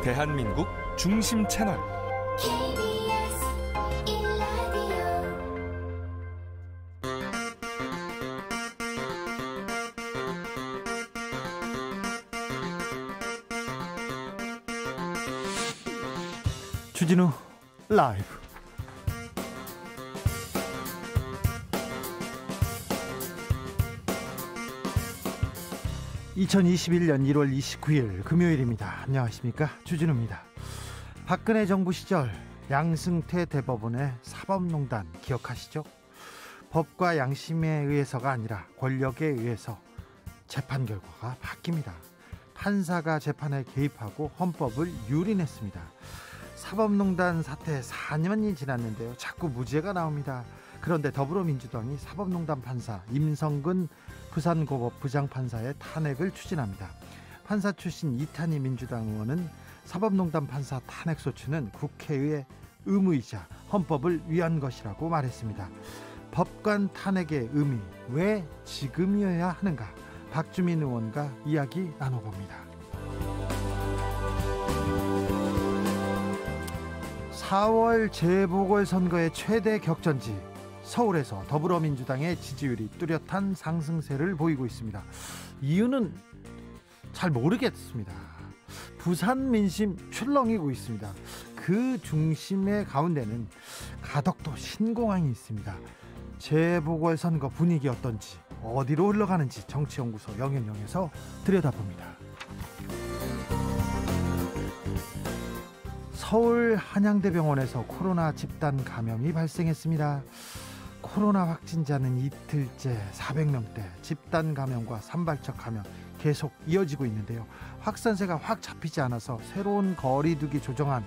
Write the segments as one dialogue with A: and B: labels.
A: 대한민국 중심 채널
B: 주진우 라이브. (2021년 1월 29일) 금요일입니다. 안녕하십니까, 주진우입니다. 박근혜 정부 시절 양승태 대법원의 사법농단 기억하시죠? 법과 양심에 의해서가 아니라 권력에 의해서 재판 결과가 바뀝니다. 판사가 재판에 개입하고 헌법을 유린했습니다. 사법농단 사태 4년이 지났는데요, 자꾸 무죄가 나옵니다. 그런데 더불어민주당이 사법농단 판사 임성근 부산고법 부장판사의 탄핵을 추진합니다. 판사 출신 이탄희 민주당 의원은 사법농단 판사 탄핵소추는 국회의 의무이자 헌법을 위한 것이라고 말했습니다. 법관 탄핵의 의미, 왜 지금이어야 하는가? 박주민 의원과 이야기 나눠봅니다. 4월 재보궐선거의 최대 격전지 서울에서 더불어민주당의 지지율이 뚜렷한 상승세를 보이고 있습니다. 이유는 잘 모르겠습니다. 부산 민심 출렁이고 있습니다. 그 중심의 가운데는 가덕도 신공항이 있습니다. 재보궐선거 분위기 어떤지, 어디로 흘러가는지 정치연구소 영앤영에서 들여다봅니다. 서울 한양대병원에서 코로나 집단 감염이 발생했습니다. 코로나 확진자는 이틀째 400명대, 집단 감염과 산발적 감염 계속 이어지고 있는데요. 확산세가 확 잡히지 않아서 새로운 거리두기 조정안,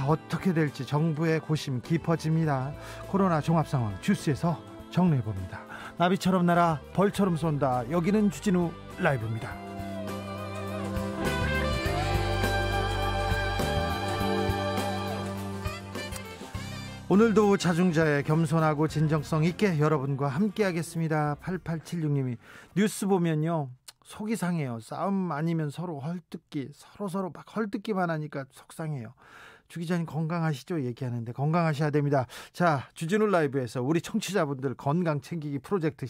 B: 어떻게 될지 정부의 고심 깊어집니다. 코로나 종합상황 주스에서 정리해봅니다. 나비처럼 날아 벌처럼 쏜다. 여기는 주진우 라이브입니다. 오늘도 자중자애, 겸손하고 진정성 있게 여러분과 함께 하겠습니다. 8876님이 뉴스 보면요 속이 상해요. 싸움 아니면 서로 헐뜯기, 서로 막 헐뜯기만 하니까 속상해요. 주 기자님 건강하시죠? 얘기하는데 건강하셔야 됩니다. 자, 주진우 라이브에서 우리 청취자분들 건강 챙기기 프로젝트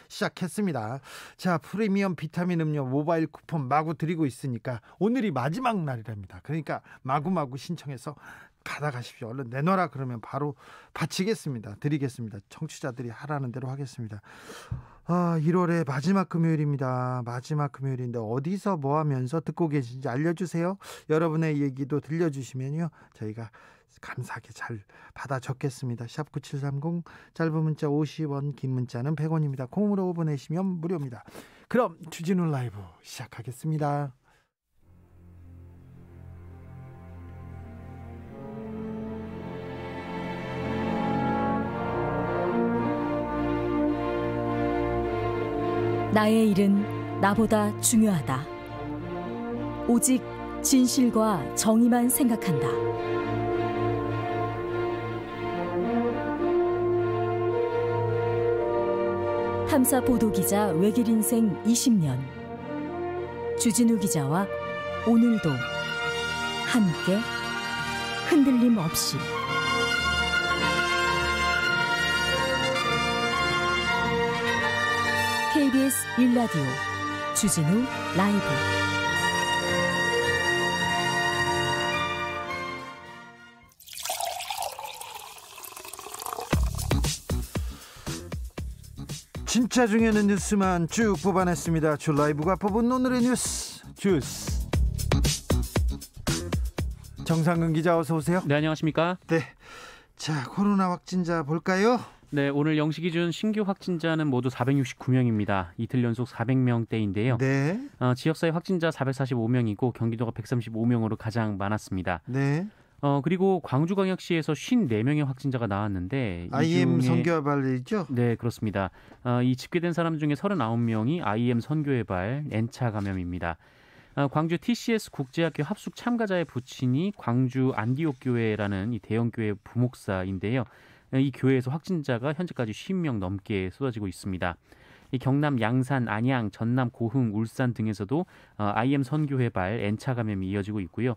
B: 시작했습니다. 자, 프리미엄 비타민 음료 모바일 쿠폰 마구 드리고 있으니까 오늘이 마지막 날이랍니다. 그러니까 마구마구 신청해서 받아가십시오. 얼른 내놔라 그러면 바로 바치겠습니다. 드리겠습니다. 청취자들이 하라는 대로 하겠습니다. 1월의 마지막 금요일입니다. 마지막 금요일인데 어디서 뭐 하면서 듣고 계신지 알려주세요. 여러분의 얘기도 들려주시면요 저희가 감사하게 잘 받아 적겠습니다. 샵9730, 짧은 문자 50원, 긴 문자는 100원입니다. 콩으로 보내시면 무료입니다. 그럼 주진우 라이브 시작하겠습니다.
C: 나의 일은 나보다 중요하다. 오직 진실과 정의만 생각한다. 탐사 보도기자 외길 인생 20년. 주진우 기자와 오늘도 함께 흔들림 없이. KBS 1라디오 주진우 라이브.
B: 진짜 중요한 뉴스만 쭉 뽑아냈습니다. 주 라이브가 뽑은 오늘의 뉴스 주스. 정상근 기자 어서 오세요.
D: 네, 안녕하십니까?
B: 네. 자, 코로나 확진자 볼까요?
D: 네, 오늘 0시 기준 신규 확진자는 모두 469명입니다. 이틀 연속 400명대인데요.
B: 네.
D: 지역사회 확진자 445명이고 경기도가 135명으로 가장 많았습니다.
B: 네.
D: 그리고 광주광역시에서 54명의 확진자가 나왔는데
B: IM
D: 이 중에,
B: 선교발이죠?
D: 네, 그렇습니다. 이 집계된 사람 중에 39명이 IM 선교회발 N차 감염입니다. 광주 TCS 국제학교 합숙 참가자의 부친이 광주 안디옥 교회라는 이 대형 교회 부목사인데요. 이 교회에서 확진자가 현재까지 50명 넘게 쏟아지고 있습니다. 이 경남 양산, 안양, 전남 고흥, 울산 등에서도 IM 선교회발 N차 감염이 이어지고 있고요.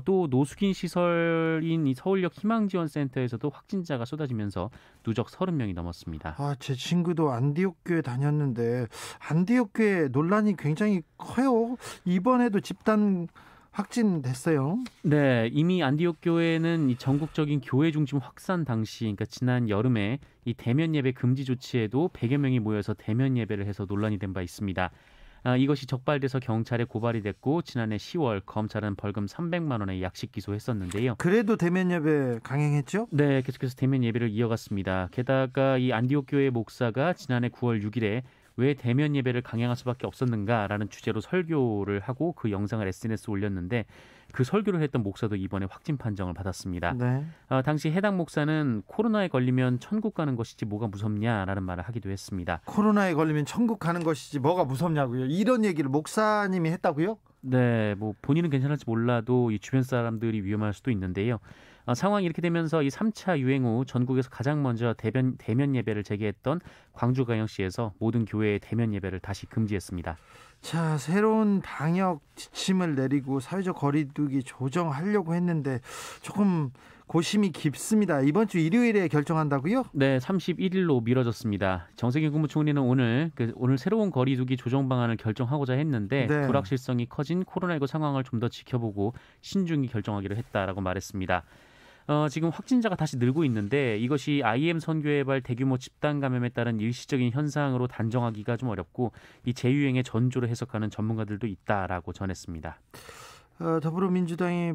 D: 또 노숙인 시설인 이 서울역 희망지원센터에서도 확진자가 쏟아지면서 누적 30명이 넘었습니다.
B: 제 친구도 안디옥 교회 다녔는데 안디옥 교회 논란이 굉장히 커요. 이번에도 집단 확진됐어요.
D: 네, 이미 안디옥 교회는 이 전국적인 교회 중심 확산 당시, 그러니까 지난 여름에 이 대면 예배 금지 조치에도 100여 명이 모여서 대면 예배를 해서 논란이 된 바 있습니다. 이것이 적발돼서 경찰에 고발이 됐고 지난해 10월 검찰은 벌금 300만 원의 약식 기소했었는데요.
B: 그래도 대면 예배 강행했죠?
D: 네, 계속해서 대면 예배를 이어갔습니다. 게다가 이 안디옥 교회 목사가 지난해 9월 6일에 왜 대면 예배를 강행할 수밖에 없었는가라는 주제로 설교를 하고 그 영상을 SNS에 올렸는데 그 설교를 했던 목사도 이번에 확진 판정을 받았습니다.
B: 네.
D: 당시 해당 목사는 코로나에 걸리면 천국 가는 것이지 뭐가 무섭냐라는 말을 하기도 했습니다.
B: 코로나에 걸리면 천국 가는 것이지 뭐가 무섭냐고요. 이런 얘기를 목사님이 했다고요?
D: 네, 뭐 본인은 괜찮을지 몰라도 이 주변 사람들이 위험할 수도 있는데요. 상황이 이렇게 되면서 이 3차 유행 후 전국에서 가장 먼저 대면 예배를 재개했던 광주광역시에서 모든 교회의 대면 예배를 다시 금지했습니다.
B: 자, 새로운 방역 지침을 내리고 사회적 거리두기 조정하려고 했는데 조금 고심이 깊습니다. 이번 주 일요일에 결정한다고요?
D: 네, 31일로 미뤄졌습니다. 정세균 국무총리는 오늘 새로운 거리두기 조정 방안을 결정하고자 했는데
B: 네.
D: 불확실성이 커진 코로나19 상황을 좀 더 지켜보고 신중히 결정하기로 했다라고 말했습니다. 지금 확진자가 다시 늘고 있는데 이것이 IM 선교회발 대규모 집단 감염에 따른 일시적인 현상으로 단정하기가 좀 어렵고 이 재유행의 전조로 해석하는 전문가들도 있다라고 전했습니다.
B: 더불어민주당이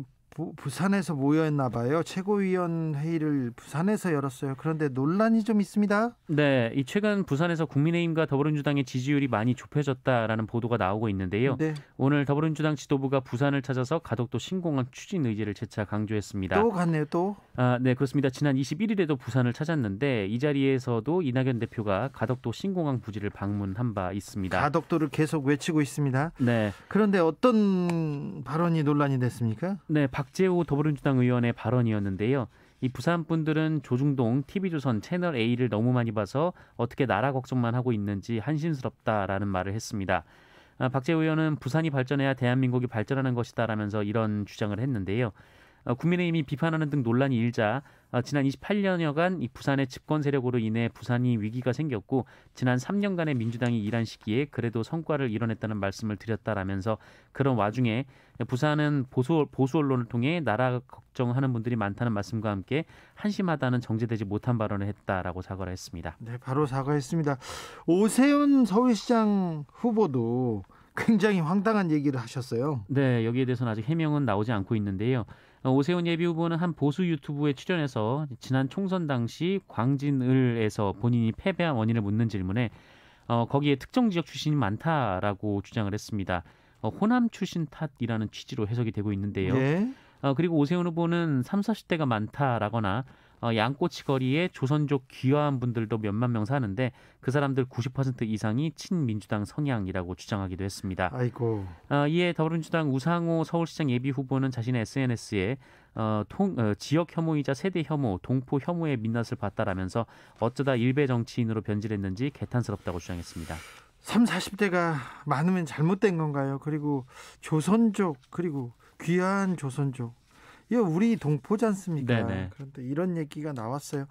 B: 부산에서 모여있나 봐요. 최고위원회의를 부산에서 열었어요. 그런데 논란이 좀 있습니다.
D: 네, 이 최근 부산에서 국민의힘과 더불어민주당의 지지율이 많이 좁혀졌다라는 보도가 나오고 있는데요.
B: 네.
D: 오늘 더불어민주당 지도부가 부산을 찾아서 가덕도 신공항 추진 의지를 재차 강조했습니다.
B: 또 갔네요, 또.
D: 네, 그렇습니다. 지난 21일에도 부산을 찾았는데 이 자리에서도 이낙연 대표가 가덕도 신공항 부지를 방문한 바 있습니다.
B: 가덕도를 계속 외치고 있습니다.
D: 네.
B: 그런데 어떤 발언이 논란이 됐습니까?
D: 네, 박재호 더불어민주당 의원의 발언이었는데요. 이 부산 분들은 조중동, TV조선, 채널A를 너무 많이 봐서 어떻게 나라 걱정만 하고 있는지 한심스럽다라는 말을 했습니다. 박재호 의원은 부산이 발전해야 대한민국이 발전하는 것이다라면서 이런 주장을 했는데요. 국민의힘이 비판하는 등 논란이 일자 지난 28년여간 이 부산의 집권 세력으로 인해 부산이 위기가 생겼고 지난 3년간의 민주당이 일한 시기에 그래도 성과를 이뤄냈다는 말씀을 드렸다라면서 그런 와중에 부산은 보수 언론을 통해 나라 걱정하는 분들이 많다는 말씀과 함께 한심하다는 정제되지 못한 발언을 했다라고 사과를 했습니다.
B: 네, 바로 사과했습니다. 오세훈 서울시장 후보도 굉장히 황당한 얘기를 하셨어요.
D: 네, 여기에 대해서는 아직 해명은 나오지 않고 있는데요. 오세훈 예비후보는 한 보수 유튜브에 출연해서 지난 총선 당시 광진을에서 본인이 패배한 원인을 묻는 질문에 거기에 특정 지역 출신이 많다라고 주장을 했습니다. 호남 출신 탓이라는 취지로 해석이 되고 있는데요.
B: 네.
D: 그리고 오세훈 후보는 30, 40대가 많다라거나 양꼬치 거리에 조선족 귀화한 분들도 몇만 명 사는데 그 사람들 90% 이상이 친민주당 성향이라고 주장하기도 했습니다.
B: 아이고.
D: 이에 더불어민주당 우상호 서울시장 예비후보는 자신의 SNS에 지역 혐오이자 세대 혐오, 동포 혐오의 민낯을 봤다라면서 어쩌다 일베 정치인으로 변질했는지 개탄스럽다고 주장했습니다.
B: 30, 40대가 많으면 잘못된 건가요? 그리고 조선족 그리고 귀한 조선족 이거 우리 동포지 않습니까?
D: 네네.
B: 그런데 이런 얘기가 나왔어요.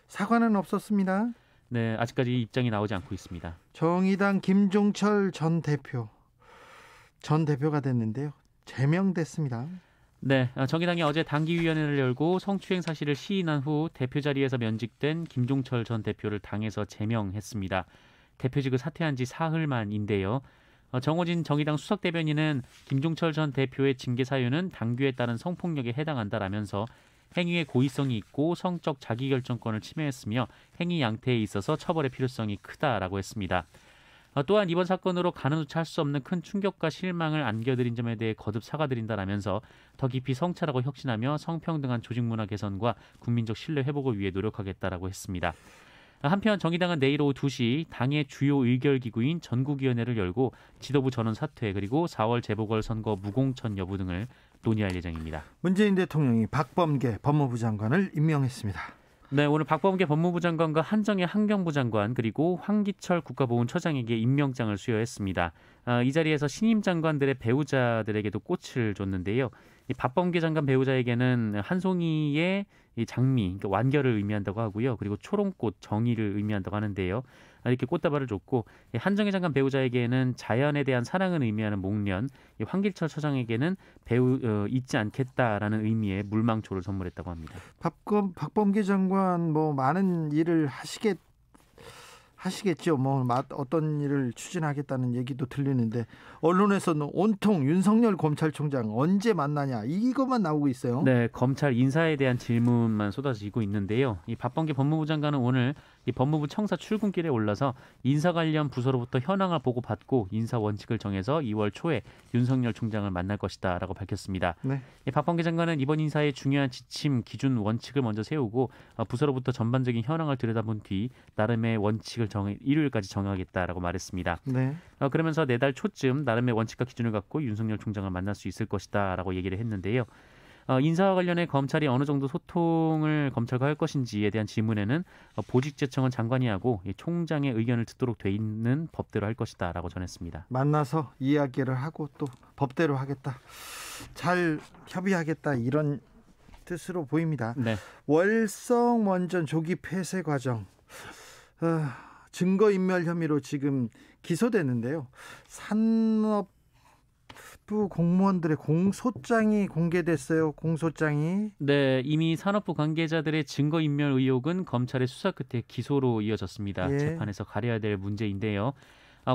B: 사과는 없었습니다.
D: 네, 아직까지 입장이 나오지 않고 있습니다.
B: 정의당 김종철 전 대표가 됐는데요. 제명됐습니다.
D: 네, 정의당이 어제 당기위원회를 열고 성추행 사실을 시인한 후 대표 자리에서 면직된 김종철 전 대표를 당에서 제명했습니다. 대표직을 사퇴한 지 사흘 만인데요. 정호진 정의당 수석대변인은 김종철 전 대표의 징계 사유는 당규에 따른 성폭력에 해당한다라면서 행위의 고의성이 있고 성적 자기결정권을 침해했으며 행위 양태에 있어서 처벌의 필요성이 크다라고 했습니다. 또한 이번 사건으로 가늠조차 할 수 없는 큰 충격과 실망을 안겨드린 점에 대해 거듭 사과드린다라면서 더 깊이 성찰하고 혁신하며 성평등한 조직문화 개선과 국민적 신뢰 회복을 위해 노력하겠다라고 했습니다. 한편 정의당은 내일 오후 2시 당의 주요 의결기구인 전국위원회를 열고 지도부 전원 사퇴 그리고 4월 재보궐선거 무공천 여부 등을 논의할 예정입니다.
B: 문재인 대통령이 박범계 법무부 장관을 임명했습니다.
D: 네, 오늘 박범계 법무부 장관과 한정혜 환경부 장관 그리고 황기철 국가보훈처장에게 임명장을 수여했습니다. 이 자리에서 신임 장관들의 배우자들에게도 꽃을 줬는데요. 이 박범계 장관 배우자에게는 한 송이의 이 장미, 그러니까 완결을 의미한다고 하고요. 그리고 초롱꽃, 정의를 의미한다고 하는데요. 이렇게 꽃다발을 줬고, 한정혜 장관 배우자에게는 자연에 대한 사랑을 의미하는 목련, 황길철 처장에게는 잊지 않겠다라는 의미의 물망초를 선물했다고 합니다.
B: 박범계 장관 뭐 많은 일을 하시겠죠. 뭐 어떤 일을 추진하겠다는 얘기도 들리는데 언론에서는 온통 윤석열 검찰총장 언제 만나냐 이것만 나오고 있어요.
D: 네, 검찰 인사에 대한 질문만 쏟아지고 있는데요. 이 박범계 법무부 장관은 오늘 이 법무부 청사 출근길에 올라서 인사 관련 부서로부터 현황을 보고받고 인사 원칙을 정해서 2월 초에 윤석열 총장을 만날 것이다라고 밝혔습니다.
B: 네.
D: 이 박범계 장관은 이번 인사의 중요한 지침, 기준, 원칙을 먼저 세우고 부서로부터 전반적인 현황을 들여다본 뒤 나름의 원칙을 일요일까지 정하겠다라고 말했습니다.
B: 네.
D: 그러면서 내달 초쯤 나름의 원칙과 기준을 갖고 윤석열 총장을 만날 수 있을 것이다라고 얘기를 했는데요. 인사와 관련해 검찰이 어느 정도 소통을 검찰과 할 것인지에 대한 질문에는 보직 제청은 장관이 하고 총장의 의견을 듣도록 돼 있는 법대로 할 것이다라고 전했습니다.
B: 만나서 이야기를 하고 또 법대로 하겠다. 잘 협의하겠다 이런 뜻으로 보입니다.
D: 네.
B: 월성 원전 조기 폐쇄 과정 증거인멸 혐의로 지금 기소됐는데요. 산업부 공무원들의 공소장이 공개됐어요. 공소장이.
D: 네, 이미 산업부 관계자들의 증거인멸 의혹은 검찰의 수사 끝에 기소로 이어졌습니다.
B: 예.
D: 재판에서 가려야 될 문제인데요.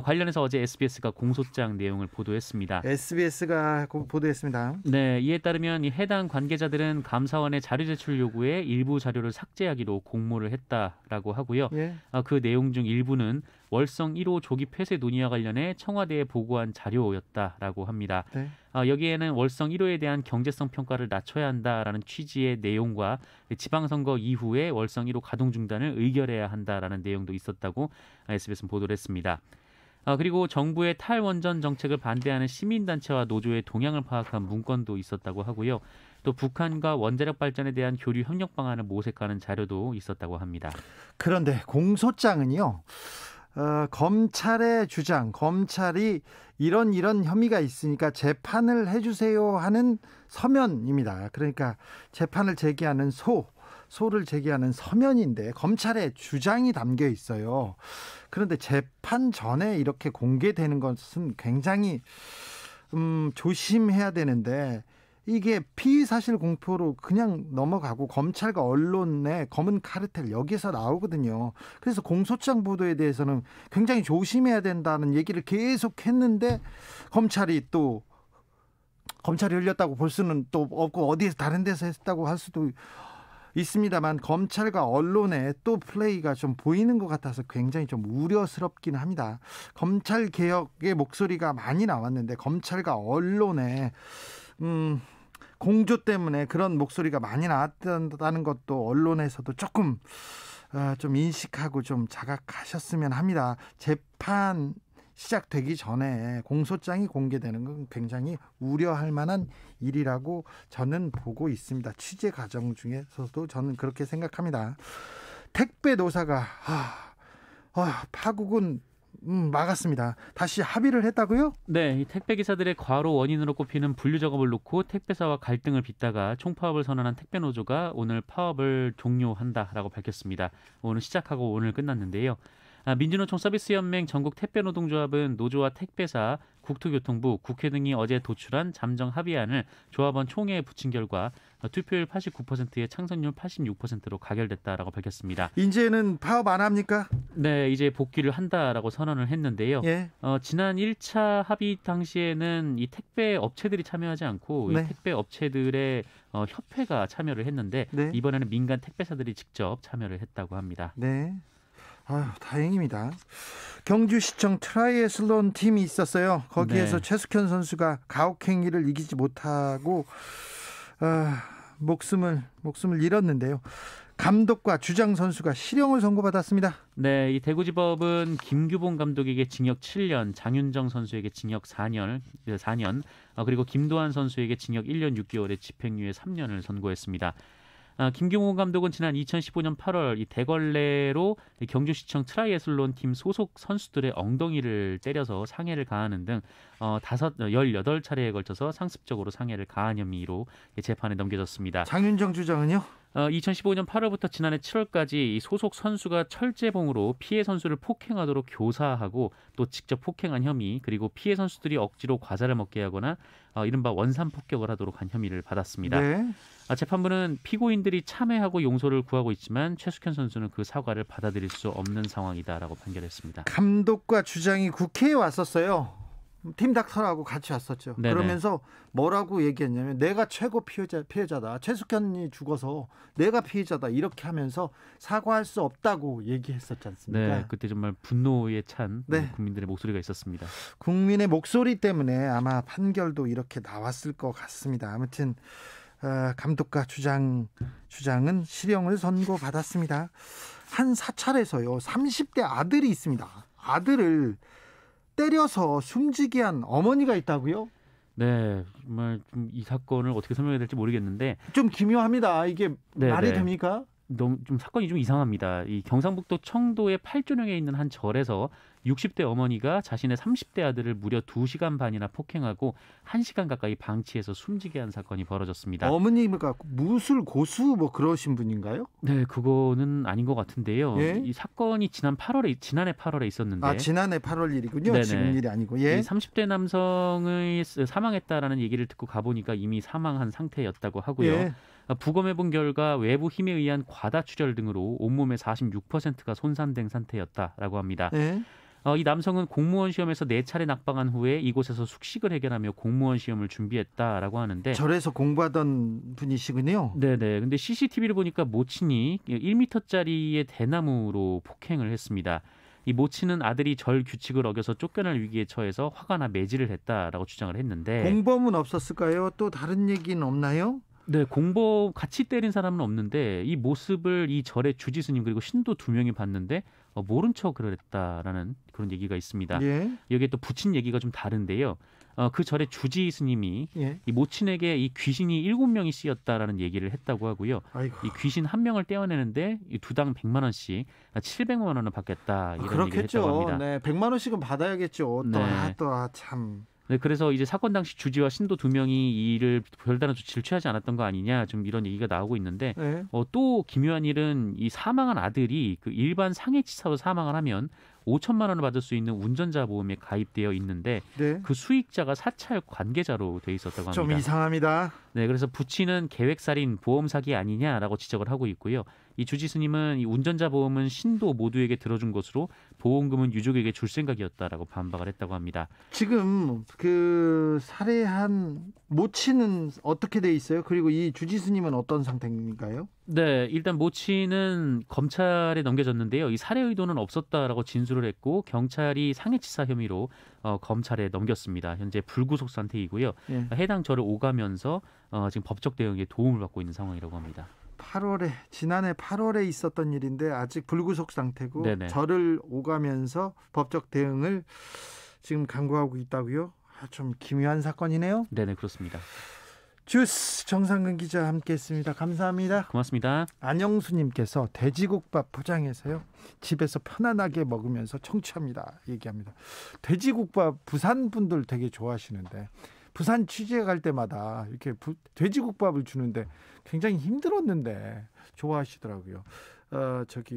D: 관련해서 어제 SBS가 공소장 내용을 보도했습니다.
B: SBS가 보도했습니다.
D: 네, 이에 따르면 이 해당 관계자들은 감사원의 자료 제출 요구에 일부 자료를 삭제하기로 공모를 했다라고 하고요.
B: 예.
D: 그 내용 중 일부는 월성 1호 조기 폐쇄 논의와 관련해 청와대에 보고한 자료였다라고 합니다.
B: 네.
D: 여기에는 월성 1호에 대한 경제성 평가를 낮춰야 한다라는 취지의 내용과 지방선거 이후에 월성 1호 가동 중단을 의결해야 한다라는 내용도 있었다고 SBS는 보도를 했습니다. 그리고 정부의 탈원전 정책을 반대하는 시민단체와 노조의 동향을 파악한 문건도 있었다고 하고요. 또 북한과 원자력 발전에 대한 교류 협력 방안을 모색하는 자료도 있었다고 합니다.
B: 그런데 공소장은요. 검찰의 주장, 검찰이 이런 혐의가 있으니까 재판을 해주세요 하는 서면입니다. 그러니까 재판을 제기하는 소를 제기하는 서면인데 검찰의 주장이 담겨 있어요. 그런데 재판 전에 이렇게 공개되는 것은 굉장히 조심해야 되는데 이게 피의사실 공표로 그냥 넘어가고 검찰과 언론의 검은 카르텔 여기서 나오거든요. 그래서 공소장 보도에 대해서는 굉장히 조심해야 된다는 얘기를 계속 했는데 검찰이 흘렸다고 볼 수는 또 없고 어디에서 다른 데서 했다고 할 수도 있습니다만 검찰과 언론의 또 플레이가 좀 보이는 것 같아서 굉장히 좀 우려스럽긴 합니다. 검찰 개혁의 목소리가 많이 나왔는데 검찰과 언론의 공조 때문에 그런 목소리가 많이 나왔다는 것도 언론에서도 조금 좀 인식하고 좀 자각하셨으면 합니다. 재판 시작되기 전에 공소장이 공개되는 건 굉장히 우려할 만한 일이라고 저는 보고 있습니다. 취재 과정 중에서도 저는 그렇게 생각합니다. 택배 노사가 파국은 막았습니다. 다시 합의를 했다고요?
D: 네, 이 택배 기사들의 과로 원인으로 꼽히는 분류 작업을 놓고 택배사와 갈등을 빚다가 총파업을 선언한 택배 노조가 오늘 파업을 종료한다라고 밝혔습니다. 오늘 시작하고 오늘 끝났는데요. 민주노총 서비스연맹 전국 택배노동조합은 노조와 택배사, 국토교통부, 국회 등이 어제 도출한 잠정 합의안을 조합원 총회에 붙인 결과 투표율 89%에 창선율 86%로 가결됐다라고 밝혔습니다.
B: 이제는 파업 안 합니까?
D: 네, 이제 복귀를 한다라고 선언을 했는데요.
B: 예.
D: 지난 1차 합의 당시에는 이 택배 업체들이 참여하지 않고
B: 네.
D: 이 택배 업체들의 협회가 참여를 했는데
B: 네.
D: 이번에는 민간 택배사들이 직접 참여를 했다고 합니다.
B: 네. 다행입니다. 경주시청 트라이애슬론 팀이 있었어요. 거기에서
D: 네.
B: 최숙현 선수가 가혹행위를 이기지 못하고 목숨을 잃었는데요. 감독과 주장 선수가 실형을 선고받았습니다.
D: 네, 이 대구지법은 김규봉 감독에게 징역 7년, 장윤정 선수에게 징역 4년, 그리고 김도한 선수에게 징역 1년 6개월에 집행유예 3년을 선고했습니다. 김경호 감독은 지난 2015년 8월 이 대걸레로 경주시청 트라이애슬론 팀 소속 선수들의 엉덩이를 때려서 상해를 가하는 등 18차례에 걸쳐서 상습적으로 상해를 가한 혐의로 재판에 넘겨졌습니다.
B: 장윤정 주장은요?
D: 2015년 8월부터 지난해 7월까지 이 소속 선수가 철제봉으로 피해 선수를 폭행하도록 교사하고 또 직접 폭행한 혐의, 그리고 피해 선수들이 억지로 과자를 먹게 하거나 이른바 원산 폭격을 하도록 한 혐의를 받았습니다.
B: 네.
D: 재판부는 피고인들이 참회하고 용서를 구하고 있지만 최숙현 선수는 그 사과를 받아들일 수 없는 상황이다라고 판결했습니다.
B: 감독과 주장이 국회에 왔었어요. 팀 닥터하고 같이 왔었죠.
D: 네네.
B: 그러면서 뭐라고 얘기했냐면 내가 최고 피해자다. 최숙현이 죽어서 내가 피해자다. 이렇게 하면서 사과할 수 없다고 얘기했었지 않습니까?
D: 네, 그때 정말 분노에 찬
B: 네.
D: 국민들의 목소리가 있었습니다.
B: 국민의 목소리 때문에 아마 판결도 이렇게 나왔을 것 같습니다. 아무튼 감독과 주장은 실형을 선고받았습니다. 한 사찰에서요 30대 아들이 있습니다. 아들을 때려서 숨지게 한 어머니가 있다고요?
D: 네, 정말 좀 이 사건을 어떻게 설명해야 될지 모르겠는데
B: 좀 기묘합니다. 이게
D: 네네.
B: 말이 됩니까?
D: 너무 좀 사건이 좀 이상합니다. 이 경상북도 청도의 팔조령에 있는 한 절에서 60대 어머니가 자신의 30대 아들을 무려 2시간 반이나 폭행하고 1시간 가까이 방치해서 숨지게 한 사건이 벌어졌습니다.
B: 어머니가 무술 고수 뭐 그러신 분인가요?
D: 네, 그거는 아닌 것 같은데요.
B: 예?
D: 이 사건이 지난해 8월에 있었는데
B: 지난해 8월 일이군요.
D: 네네.
B: 지금 일이 아니고. 예.
D: 이 30대 남성의 사망했다라는 얘기를 듣고 가보니까 이미 사망한 상태였다고 하고요.
B: 예.
D: 부검해 본 결과 외부 힘에 의한 과다출혈 등으로 온몸의 46%가 손상된 상태였다라고 합니다.
B: 예.
D: 이 남성은 공무원 시험에서 4차례 낙방한 후에 이곳에서 숙식을 해결하며 공무원 시험을 준비했다라고 하는데
B: 절에서 공부하던 분이시군요.
D: 네네. 근데 CCTV를 보니까 모친이 1m짜리의 대나무로 폭행을 했습니다. 이 모친은 아들이 절 규칙을 어겨서 쫓겨날 위기에 처해서 화가 매질을 했다라고 주장을 했는데
B: 공범은 없었을까요? 또 다른 얘기는 없나요?
D: 네, 같이 때린 사람은 없는데 이 모습을 이 절의 주지 스님 그리고 신도 2명이 봤는데 모른 척을 했다라는 그런 얘기가 있습니다.
B: 예.
D: 여기에 또 붙인 얘기가 좀 다른데요. 그 절의 주지 스님이
B: 예.
D: 이 모친에게 이 귀신이 7명이 쓰였다라는 얘기를 했다고 하고요.
B: 아이고.
D: 이 귀신 1명을 떼어내는데 이 2당 100만 원씩 700만 원을 받겠다 이런 얘기를 했다고 합니다.
B: 네, 100만 원씩은 받아야겠죠.
D: 네.
B: 참.
D: 네, 그래서 이제 사건 당시 주지와 신도 2명이 이 일을 별다른 조치를 취하지 않았던 거 아니냐 좀 이런 얘기가 나오고 있는데
B: 네.
D: 또 기묘한 일은 이 사망한 아들이 그 일반 상해치사로 사망을 하면 5천만 원을 받을 수 있는 운전자 보험에 가입되어 있는데
B: 네.
D: 그 수익자가 사찰 관계자로 돼 있었다고 합니다.
B: 좀 이상합니다.
D: 네, 그래서 부친은 계획살인 보험 사기 아니냐라고 지적을 하고 있고요. 이 주지스님은 이 운전자 보험은 신도 모두에게 들어준 것으로 보험금은 유족에게 줄 생각이었다라고 반박을 했다고 합니다.
B: 지금 그 살해한 모친은 어떻게 돼 있어요? 그리고 이 주지스님은 어떤 상태인가요?
D: 네, 일단 모친은 검찰에 넘겨졌는데요. 이 살해 의도는 없었다라고 진술을 했고 경찰이 상해치사 혐의로 검찰에 넘겼습니다. 현재 불구속 상태이고요.
B: 예.
D: 해당 절을 오가면서 지금 법적 대응에 도움을 받고 있는 상황이라고 합니다.
B: 지난해 8월에 있었던 일인데 아직 불구속 상태고
D: 네네.
B: 절을 오가면서 법적 대응을 지금 강구하고 있다고요? 좀 기묘한 사건이네요.
D: 네네, 그렇습니다.
B: 주스 정상근 기자 함께했습니다. 감사합니다.
D: 고맙습니다.
B: 안영수님께서 돼지국밥 포장해서요 집에서 편안하게 먹으면서 청취합니다. 얘기합니다. 돼지국밥 부산 분들 되게 좋아하시는데 부산 취재 갈 때마다 이렇게 돼지국밥을 주는데 굉장히 힘들었는데 좋아하시더라고요.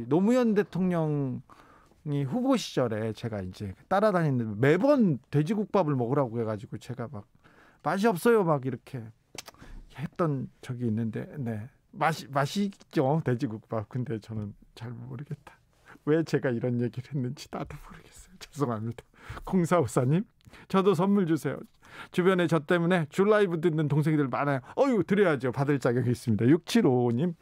B: 노무현 대통령이 후보 시절에 제가 이제 따라다니는데 매번 돼지국밥을 먹으라고 해가지고 제가 막 맛이 없어요 막 이렇게 했던 적이 있는데 네 맛있죠 돼지국밥. 근데 저는 잘 모르겠다. 왜 제가 이런 얘기를 했는지 나도 모르겠어요. 죄송합니다. 0454님 저도 선물 주세요. 주변에 저 때문에 줄 라이브 듣는 동생들 많아요. 드려야죠. 받을 자격이 있습니다. 6755님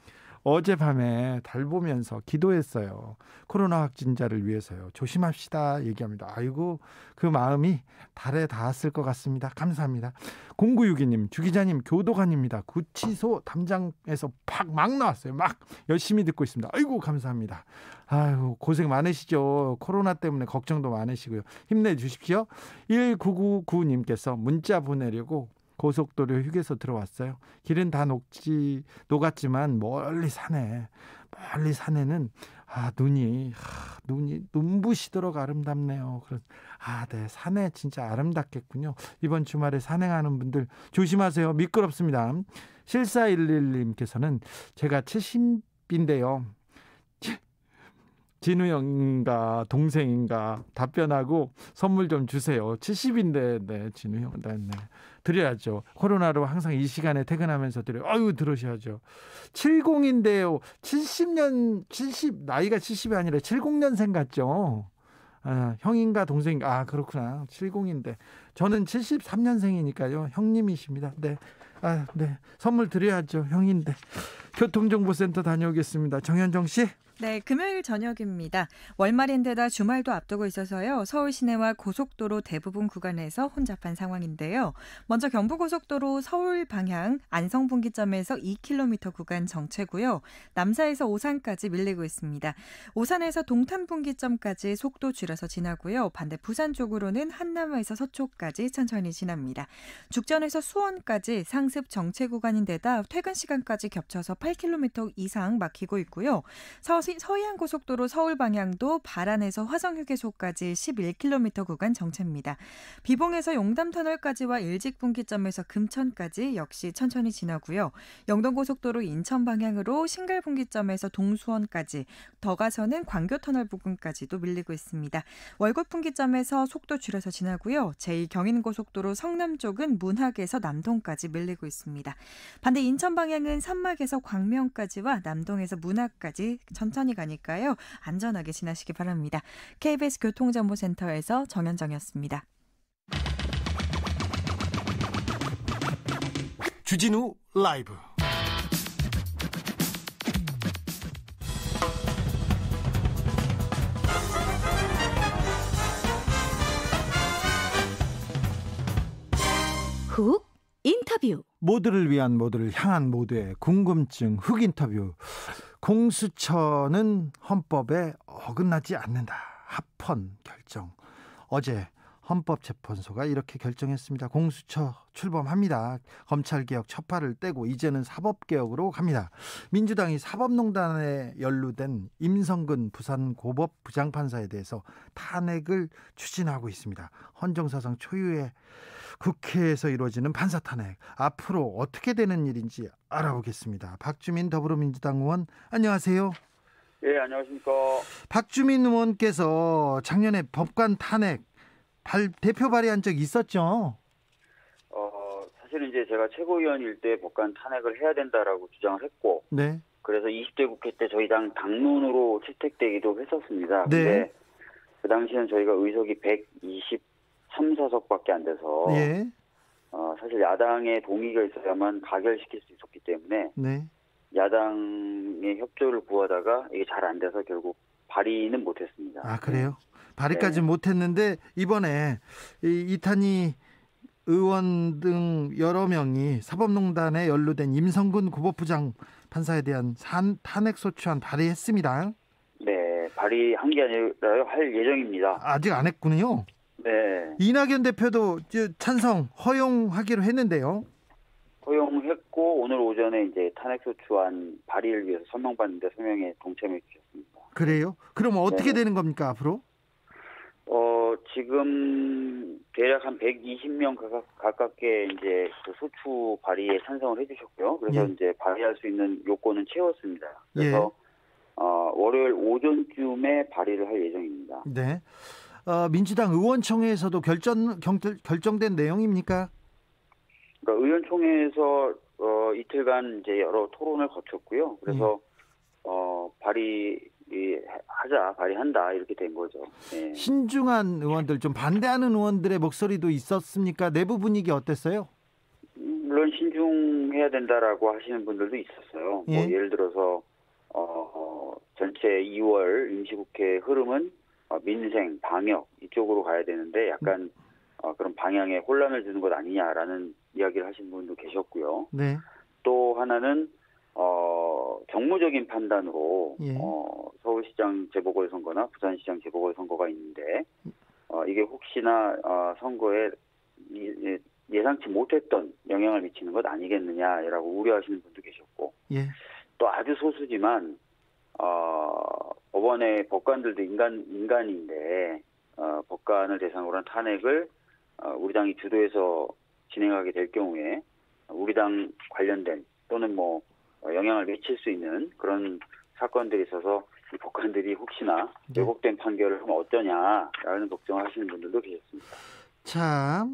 B: 어젯밤에 달 보면서 기도했어요. 코로나 확진자를 위해서요. 조심합시다 얘기합니다. 아이고 그 마음이 달에 닿았을 것 같습니다. 감사합니다. 0962님 주기자님 교도관입니다. 구치소 담장에서 막 나왔어요. 막 열심히 듣고 있습니다. 아이고 감사합니다. 아이고 고생 많으시죠. 코로나 때문에 걱정도 많으시고요. 힘내주십시오. 1999님께서 문자 보내려고 고속도로 휴게소 들어왔어요. 길은 다 녹았지만 멀리 산에는 눈이 눈부시도록 아름답네요. 네, 산에 진짜 아름답겠군요. 이번 주말에 산행하는 분들 조심하세요. 미끄럽습니다. 7411님께서는 제가 70인데요. 진우 형인가 동생인가 답변하고 선물 좀 주세요. 70인데 네, 진우 형 네, 드려야죠. 코로나로 항상 이 시간에 퇴근하면서 드려요. 들으셔야죠. 70인데요. 70 나이가 70이 아니라 70년생 같죠. 형인가 동생인가 그렇구나. 70인데 저는 73년생이니까요. 형님이십니다. 네. 네. 선물 드려야죠. 형인데. 교통정보센터 다녀오겠습니다. 정현정 씨.
E: 네, 금요일 저녁입니다. 월말인데다 주말도 앞두고 있어서요. 서울 시내와 고속도로 대부분 구간에서 혼잡한 상황인데요. 먼저 경부고속도로 서울 방향 안성분기점에서 2km 구간 정체고요. 남사에서 오산까지 밀리고 있습니다. 오산에서 동탄분기점까지 속도 줄여서 지나고요. 반대 부산 쪽으로는 한남에서 서초까지 천천히 지납니다. 죽전에서 수원까지 상습 정체 구간인데다 퇴근 시간까지 겹쳐서 8km 이상 막히고 있고요. 서해안고속도로 서울 방향도 발안에서 화성휴게소까지 11km 구간 정체입니다. 비봉에서 용담터널까지와 일직분기점에서 금천까지 역시 천천히 지나고요. 영동고속도로 인천 방향으로 신갈분기점에서 동수원까지, 더 가서는 광교터널 부근까지도 밀리고 있습니다. 월곶분기점에서 속도 줄여서 지나고요. 제2경인고속도로 성남 쪽은 문학에서 남동까지 밀리고 있습니다. 반대 인천 방향은 산막에서 광명까지와 남동에서 문학까지 천천히 가니까요. 안전하게 지나시기 바랍니다. KBS 교통정보센터에서 정현정이었습니다.
A: 주진우 라이브.
C: 훅 인터뷰.
B: 모두를 위한 모두를 향한 모두의 궁금증 훅 인터뷰. 공수처는 헌법에 어긋나지 않는다. 합헌 결정. 어제 헌법재판소가 이렇게 결정했습니다. 공수처 출범합니다. 검찰개혁 첫 발을 떼고 이제는 사법개혁으로 갑니다. 민주당이 사법농단에 연루된 임성근 부산고법 부장판사에 대해서 탄핵을 추진하고 있습니다. 헌정사상 초유의 국회에서 이루어지는 판사 탄핵, 앞으로 어떻게 되는 일인지 알아보겠습니다. 박주민 더불어민주당 의원, 안녕하세요.
F: 예, 안녕하십니까.
B: 박주민 의원께서 작년에 법관 탄핵 대표 발의한 적 있었죠?
F: 사실은 이제 제가 최고위원일 때 법관 탄핵을 해야 된다라고 주장을 했고,
B: 네.
F: 그래서 20대 국회 때 저희 당 당론으로 채택되기도 했었습니다.
B: 네.
F: 근데 그 당시에는 저희가 의석이 123사석밖에 안 돼서,
B: 예.
F: 사실 야당의 동의가 있어야만 가결시킬 수 있었기 때문에,
B: 네.
F: 야당의 협조를 구하다가 이게 잘 안 돼서 결국 발의는 못했습니다.
B: 아, 그래요? 발의까지
F: 네.
B: 못했는데 이번에 이탄희 의원 등 여러 명이 사법농단에 연루된 임성근 고법부장 판사에 대한 탄핵 소추안 발의했습니다.
F: 네, 발의한 게 아니라 할 예정입니다.
B: 아직 안 했군요.
F: 네.
B: 이낙연 대표도 찬성 허용하기로 했는데요.
F: 허용했고 오늘 오전에 이제 탄핵소추안 발의를 위해서 서명받는데 서명에 동참해 주셨습니다.
B: 그래요? 그럼 어떻게
F: 네.
B: 되는 겁니까 앞으로?
F: 지금 대략 한 120명 가깝게 이제 그 소추 발의에 찬성을 해주셨고요. 그래서
B: 예.
F: 이제 발의할 수 있는 요건은 채웠습니다. 그래서
B: 예.
F: 월요일 오전쯤에 발의를 할 예정입니다.
B: 네. 민주당 의원총회에서도 결정된 내용입니까?
F: 그러니까 의원총회에서 이틀간 이제 여러 토론을 거쳤고요. 그래서 발의한다 이렇게 된 거죠. 네.
B: 신중한 의원들, 좀 반대하는 의원들의 목소리도 있었습니까? 내부 분위기 어땠어요?
F: 물론 신중해야 된다라고 하시는 분들도 있었어요.
B: 예.
F: 뭐 예를 들어서 전체 2월 임시국회 흐름은 민생, 방역 이쪽으로 가야 되는데 약간 그런 방향에 혼란을 주는 것 아니냐라는 이야기를 하시는 분도 계셨고요.
B: 네.
F: 또 하나는 정무적인 판단으로
B: 예.
F: 서울시장 재보궐선거나 부산시장 재보궐선거가 있는데 이게 혹시나 선거에 예상치 못했던 영향을 미치는 것 아니겠느냐라고 우려하시는 분도 계셨고
B: 예.
F: 또 아주 소수지만 법원의 법관들도 인간인데 법관을 대상으로 한 탄핵을 우리 당이 주도해서 진행하게 될 경우에 우리 당 관련된 또는 뭐 영향을 미칠 수 있는 그런 사건들이 있어서 이 법관들이 혹시나
B: 네.
F: 왜곡된 판결을 하면 어쩌냐라는 걱정을 하시는 분들도 계셨습니다.
B: 자,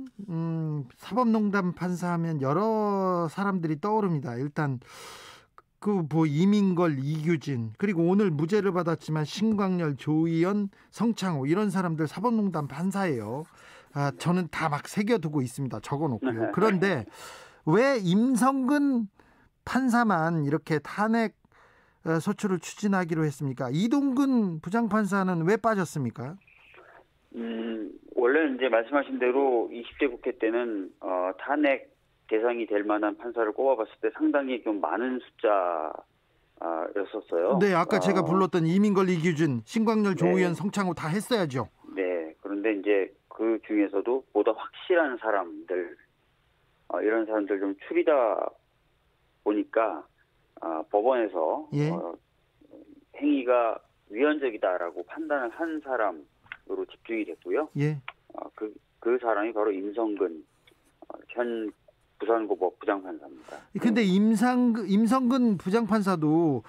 B: 사법농단 판사하면 여러 사람들이 떠오릅니다. 일단 이민걸, 이규진, 그리고 오늘 무죄를 받았지만 신광열, 조의연, 성창호 이런 사람들 사법농단 판사예요. 저는 다 막 새겨두고 있습니다. 적어놓고요. 그런데 왜 임성근 판사만 이렇게 탄핵 소추를 추진하기로 했습니까? 이동근 부장판사는 왜 빠졌습니까?
F: 원래 이제 말씀하신 대로 20대 국회 때는 탄핵 대상이 될 만한 판사를 꼽아봤을 때 상당히 좀 많은 숫자였었어요.
B: 네, 아까 제가 불렀던 이민걸, 이규진, 신광열, 조의연,
F: 네.
B: 성창호 다 했어야죠.
F: 네, 그런데 이제 그 중에서도 보다 확실한 사람들, 이런 사람들 좀 추리다 보니까 법원에서
B: 예.
F: 행위가 위헌적이다라고 판단을 한 사람으로 집중이 됐고요.
B: 예.
F: 그 사람이 바로 임성근 현 부산고법 부장판사입니다.
B: 근데 임성근 부장판사도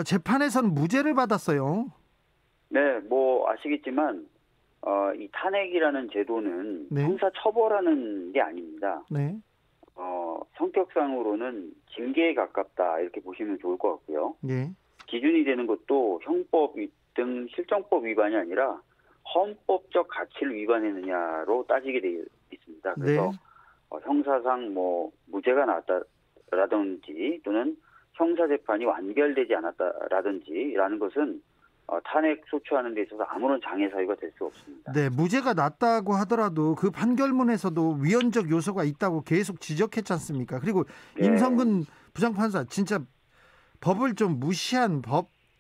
B: 재판에서는 무죄를 받았어요.
F: 네, 뭐 아시겠지만 이 탄핵이라는 제도는
B: 네.
F: 형사 처벌하는 게 아닙니다.
B: 네.
F: 성격상으로는 징계에 가깝다 이렇게 보시면 좋을 것 같고요.
B: 예.
F: 기준이 되는 것도 형법 등 실정법 위반이 아니라 헌법적 가치를 위반했느냐로 따지게 되어 있습니다. 그래서
B: 네.
F: 형사상 뭐 무죄가 나왔다라든지 또는 형사 재판이 완결되지 않았다라든지라는 것은 탄핵 소추하는 데 있어서 아무런 장애 사유가 될 수 없습니다.
B: 네, 무죄가 났다고 하더라도 그 판결문에서도 위헌적 요소가 있다고 계속 지적했지 않습니까? 그리고
F: 네.
B: 임성근 부장판사 진짜 법을 좀 무시한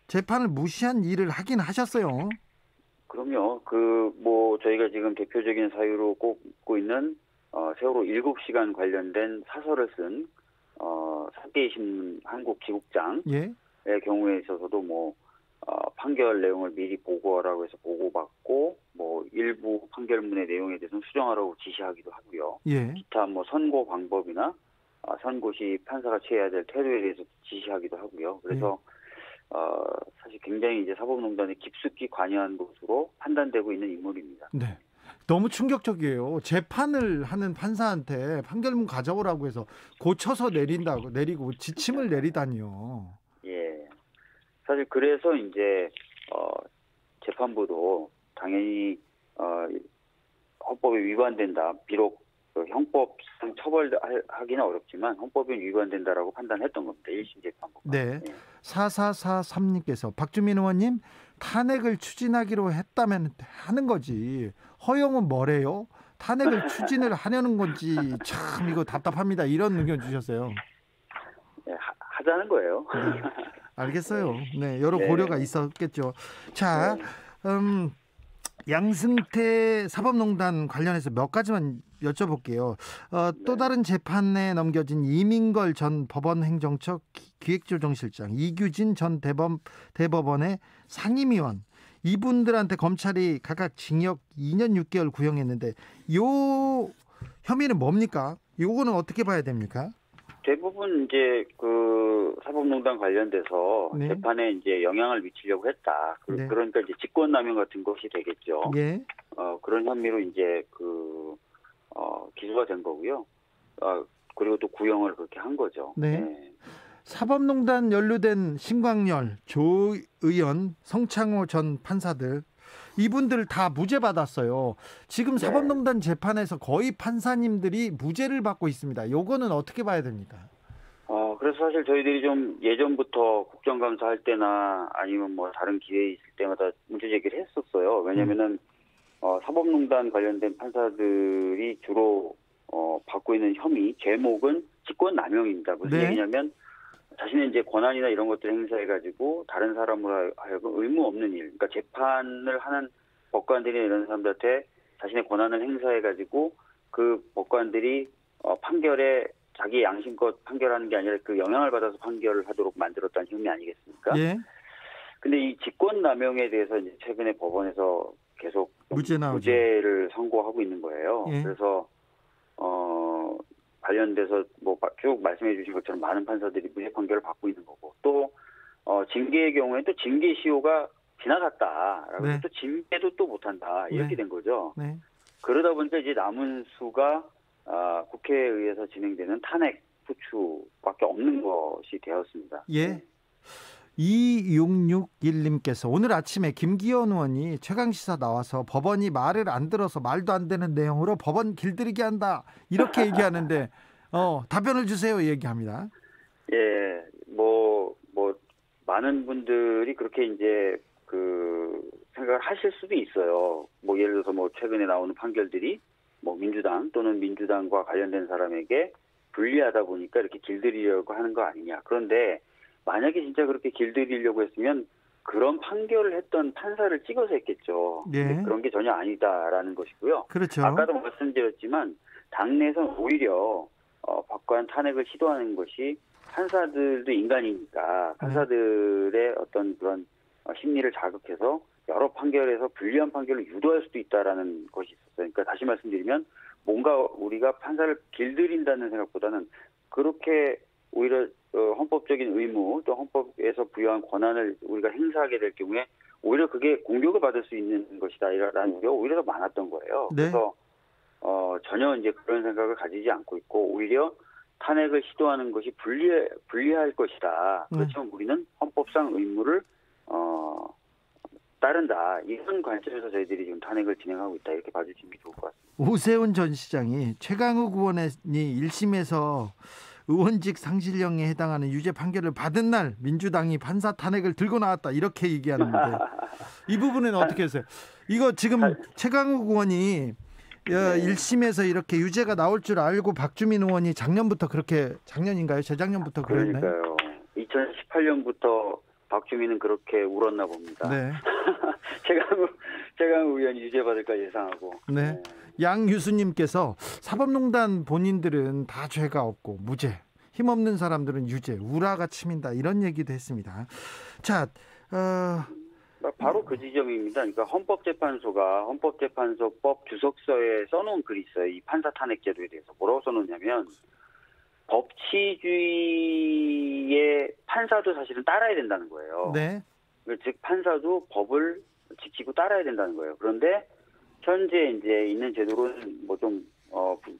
B: 재판을 무시한 일을 하긴 하셨어요.
F: 그럼요. 저희가 지금 대표적인 사유로 꼽고 있는 세월호 7시간 관련된 사설을 쓴 사계의 신문 한국 지국장의
B: 예.
F: 경우에 있어서도 판결 내용을 미리 보고하라고 해서 보고받고 일부 판결문의 내용에 대해서는 수정하라고 지시하기도 하고요.
B: 예.
F: 기타 선고 방법이나 선고 시 판사가 취해야 될 태도에 대해서 지시하기도 하고요. 그래서 사실 굉장히 이제 사법농단에 깊숙이 관여한 것으로 판단되고 있는 인물입니다.
B: 네. 너무 충격적이에요. 재판을 하는 판사한테 판결문 가져오라고 해서 고쳐서 내리고 지침을 내리다니요.
F: 예. 사실 그래서 이제 재판부도 당연히 헌법에 위반된다. 비록 형법상 처벌하기는 어렵지만 헌법에 위반된다라고 판단했던 겁니다. 1심 재판부가.
B: 네.
F: 예.
B: 4443님께서 박주민 의원님 탄핵을 추진하기로 했다면 하는 거지. 허용은 뭐래요? 탄핵을 추진을 하려는 건지 참 이거 답답합니다. 이런 의견 주셨어요.
F: 예, 하자는 거예요.
B: 네. 알겠어요. 네, 여러
F: 네.
B: 고려가 있었겠죠. 자,
F: 네.
B: 양승태 사법농단 관련해서 몇 가지만 여쭤볼게요. 또 다른 재판에 넘겨진 이민걸 전 법원행정처 기획조정실장, 이규진 전 대법원의 상임위원, 이분들한테 검찰이 각각 징역 2년 6개월 구형했는데 요 혐의는 뭡니까? 요거는 어떻게 봐야 됩니까?
F: 대부분 이제 사법농단 관련돼서
B: 네.
F: 재판에 이제 영향을 미치려고 했다.
B: 네.
F: 그러니까 이제 직권남용 같은 것이 되겠죠.
B: 예.
F: 그런 혐의로 이제 기소가 된 거고요. 그리고 또 구형을 그렇게 한 거죠.
B: 네.
F: 네.
B: 사법농단 연루된 신광열, 조의연, 성창호 전 판사들 이분들 다 무죄 받았어요. 지금 사법농단 재판에서 거의 판사님들이 무죄를 받고 있습니다. 요거는 어떻게 봐야 됩니까?
F: 그래서 사실 저희들이 좀 예전부터 국정감사 할 때나 아니면 다른 기회에 있을 때마다 문제 제기를 했었어요. 왜냐면은 사법농단 관련된 판사들이 주로 받고 있는 혐의 제목은 직권남용입니다. 무슨
B: 네.
F: 얘기냐면 자신의 이제 권한이나 이런 것들을 행사해가지고 다른 사람으로 하여금 의무 없는 일, 그러니까 재판을 하는 법관들이나 이런 사람들한테 자신의 권한을 행사해가지고 그 대법관들이 판결에 자기 양심껏 판결하는 게 아니라 그 영향을 받아서 판결을 하도록 만들었다는 혐의 아니겠습니까?
B: 예.
F: 근데 이 직권남용에 대해서 이제 최근에 법원에서 계속 무죄를 선고하고 있는 거예요.
B: 예.
F: 그래서 관련돼서 뭐 쭉 말씀해 주신 것처럼 많은 판사들이 무죄 판결을 받고 있는 거고, 또 징계의 경우에 또 징계 시효가 지나갔다라고 해서
B: 네.
F: 또 징계도 또 못한다 이렇게
B: 네.
F: 된 거죠.
B: 네.
F: 그러다 보니까 이제 남은 수가 국회에 의해서 진행되는 탄핵 소추밖에 없는 것이 되었습니다.
B: 예. 2661님께서 오늘 아침에 김기현 의원이 최강시사 나와서 법원이 말을 안 들어서 말도 안 되는 내용으로 법원 길들이게 한다 이렇게 얘기하는데 답변을 주세요 얘기합니다.
F: 예, 뭐 많은 분들이 그렇게 이제 생각을 하실 수도 있어요. 뭐 예를 들어서 뭐 최근에 나오는 판결들이 뭐 민주당 또는 민주당과 관련된 사람에게 불리하다 보니까 이렇게 길들이려고 하는 거 아니냐. 그런데 만약에 진짜 그렇게 길들이려고 했으면 그런 판결을 했던 판사를 찍어서 했겠죠.
B: 예.
F: 그런 게 전혀 아니다라는 것이고요.
B: 그렇죠.
F: 아까도 말씀드렸지만 당내에서는 오히려 법관 탄핵을 시도하는 것이 판사들도 인간이니까 판사들의 어떤 그런 심리를 자극해서 여러 판결에서 불리한 판결을 유도할 수도 있다라는 것이 있었어요. 그러니까 다시 말씀드리면 뭔가 우리가 판사를 길들인다는 생각보다는 그렇게 오히려 헌법적인 의무 또 헌법에서 부여한 권한을 우리가 행사하게 될 경우에 오히려 그게 공격을 받을 수 있는 것이다라는 게 오히려 더 많았던 거예요.
B: 네.
F: 그래서 전혀 이제 그런 생각을 가지지 않고 있고 오히려 탄핵을 시도하는 것이 불리할 것이다. 그렇지만 우리는 헌법상 의무를 따른다. 이런 관점에서 저희들이 지금 탄핵을 진행하고 있다. 이렇게 봐주시는 게 좋을 것 같습니다.
B: 오세훈 전 시장이 최강욱 의원이 1심에서 의원직 상실령에 해당하는 유죄 판결을 받은 날 민주당이 판사 탄핵을 들고 나왔다 이렇게 얘기하는데 이 부분은 어떻게 하세요? 이거 지금 최강욱 의원이 1심에서 이렇게 유죄가 나올 줄 알고 박주민 의원이 작년인가요? 재작년부터 그랬나요?
F: 그러니까요. 2018년부터 박주민은 그렇게 울었나 봅니다.
B: 네.
F: 최강욱 의원이 유죄 받을까 예상하고.
B: 네. 양유수님께서 사법농단 본인들은 다 죄가 없고 무죄, 힘없는 사람들은 유죄, 우라가 치민다 이런 얘기도 했습니다. 자,
F: 바로 그 지점입니다. 그러니까 헌법재판소가 헌법재판소법 주석서에 써놓은 글이 있어요. 이 판사 탄핵 제도에 대해서 뭐라고 써놓냐면 법치주의의 판사도 사실은 따라야 된다는 거예요.
B: 네.
F: 즉 판사도 법을 지키고 따라야 된다는 거예요. 그런데 현재 이제 있는 제도로는 뭐 좀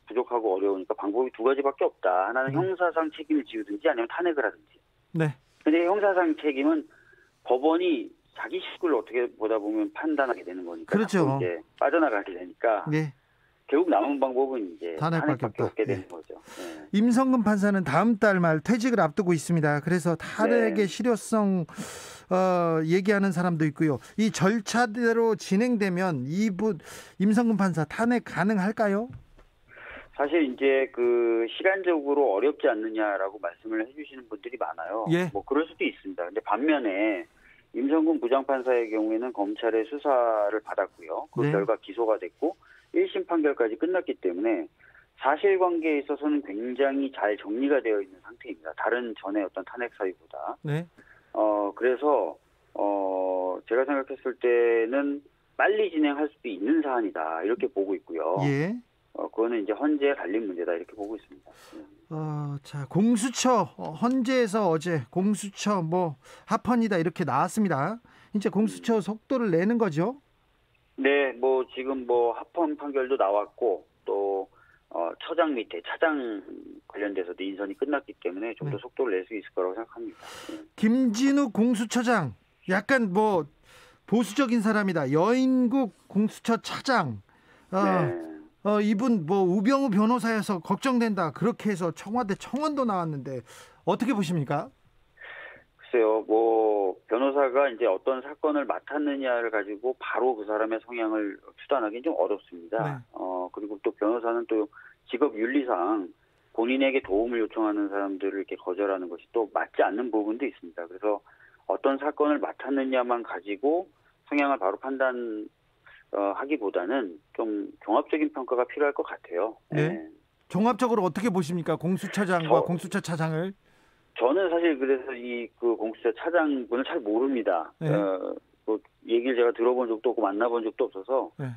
F: 부족하고 어려우니까 방법이 두 가지밖에 없다. 하나는 형사상 책임을 지우든지 아니면 탄핵을 하든지.
B: 네.
F: 근데 형사상 책임은 법원이 자기 식구를 어떻게 보다 보면 판단하게 되는 거니까.
B: 그렇죠.
F: 이제 빠져나가게 되니까.
B: 네.
F: 결국 남은 방법은 이제 탄핵밖에 없게 되는
B: 네.
F: 거죠. 네.
B: 임성근 판사는 다음 달 말 퇴직을 앞두고 있습니다. 그래서 탄핵의 실효성 얘기하는 사람도 있고요. 이 절차대로 진행되면 임성근 판사 탄핵 가능할까요?
F: 사실 이제 시간적으로 어렵지 않느냐라고 말씀을 해주시는 분들이 많아요.
B: 예.
F: 뭐 그럴 수도 있습니다. 근데 반면에 임성근 부장판사의 경우에는 검찰의 수사를 받았고요. 그
B: 네.
F: 결과 기소가 됐고 1심 판결까지 끝났기 때문에 사실관계에 있어서는 굉장히 잘 정리가 되어 있는 상태입니다. 다른 전에 어떤 탄핵 사유보다.
B: 네.
F: 그래서 제가 생각했을 때는 빨리 진행할 수도 있는 사안이다 이렇게 보고 있고요.
B: 예.
F: 그거는 이제 헌재에 달린 문제다 이렇게 보고 있습니다.
B: 자, 공수처 헌재에서 어제 공수처 합헌이다 이렇게 나왔습니다. 이제 공수처 속도를 내는 거죠?
F: 네, 지금 합헌 판결도 나왔고 또 처장 밑에 차장 관련돼서도 인선이 끝났기 때문에 좀 더 속도를 낼 수 있을 거라고 생각합니다.
B: 김진욱 공수처장 약간 보수적인 사람이다. 여인국 공수처 차장.
F: 네.
B: 이분 우병우 변호사여서 걱정된다. 그렇게 해서 청와대 청원도 나왔는데 어떻게 보십니까?
F: 글쎄요, 변호사가 이제 어떤 사건을 맡았느냐를 가지고 바로 그 사람의 성향을 추단하기는 좀 어렵습니다.
B: 네.
F: 그리고 또 변호사는 또 직업 윤리상 본인에게 도움을 요청하는 사람들을 이렇게 거절하는 것이 또 맞지 않는 부분도 있습니다. 그래서 어떤 사건을 맡았느냐만 가지고 성향을 바로 판단하기보다는 좀 종합적인 평가가 필요할 것 같아요.
B: 네. 종합적으로 어떻게 보십니까? 공수처장과 공수처 차장을.
F: 저는 사실 그래서 그 공수처 차장분을 잘 모릅니다.
B: 네.
F: 뭐 얘기를 제가 들어본 적도 없고 만나본 적도 없어서
B: 네.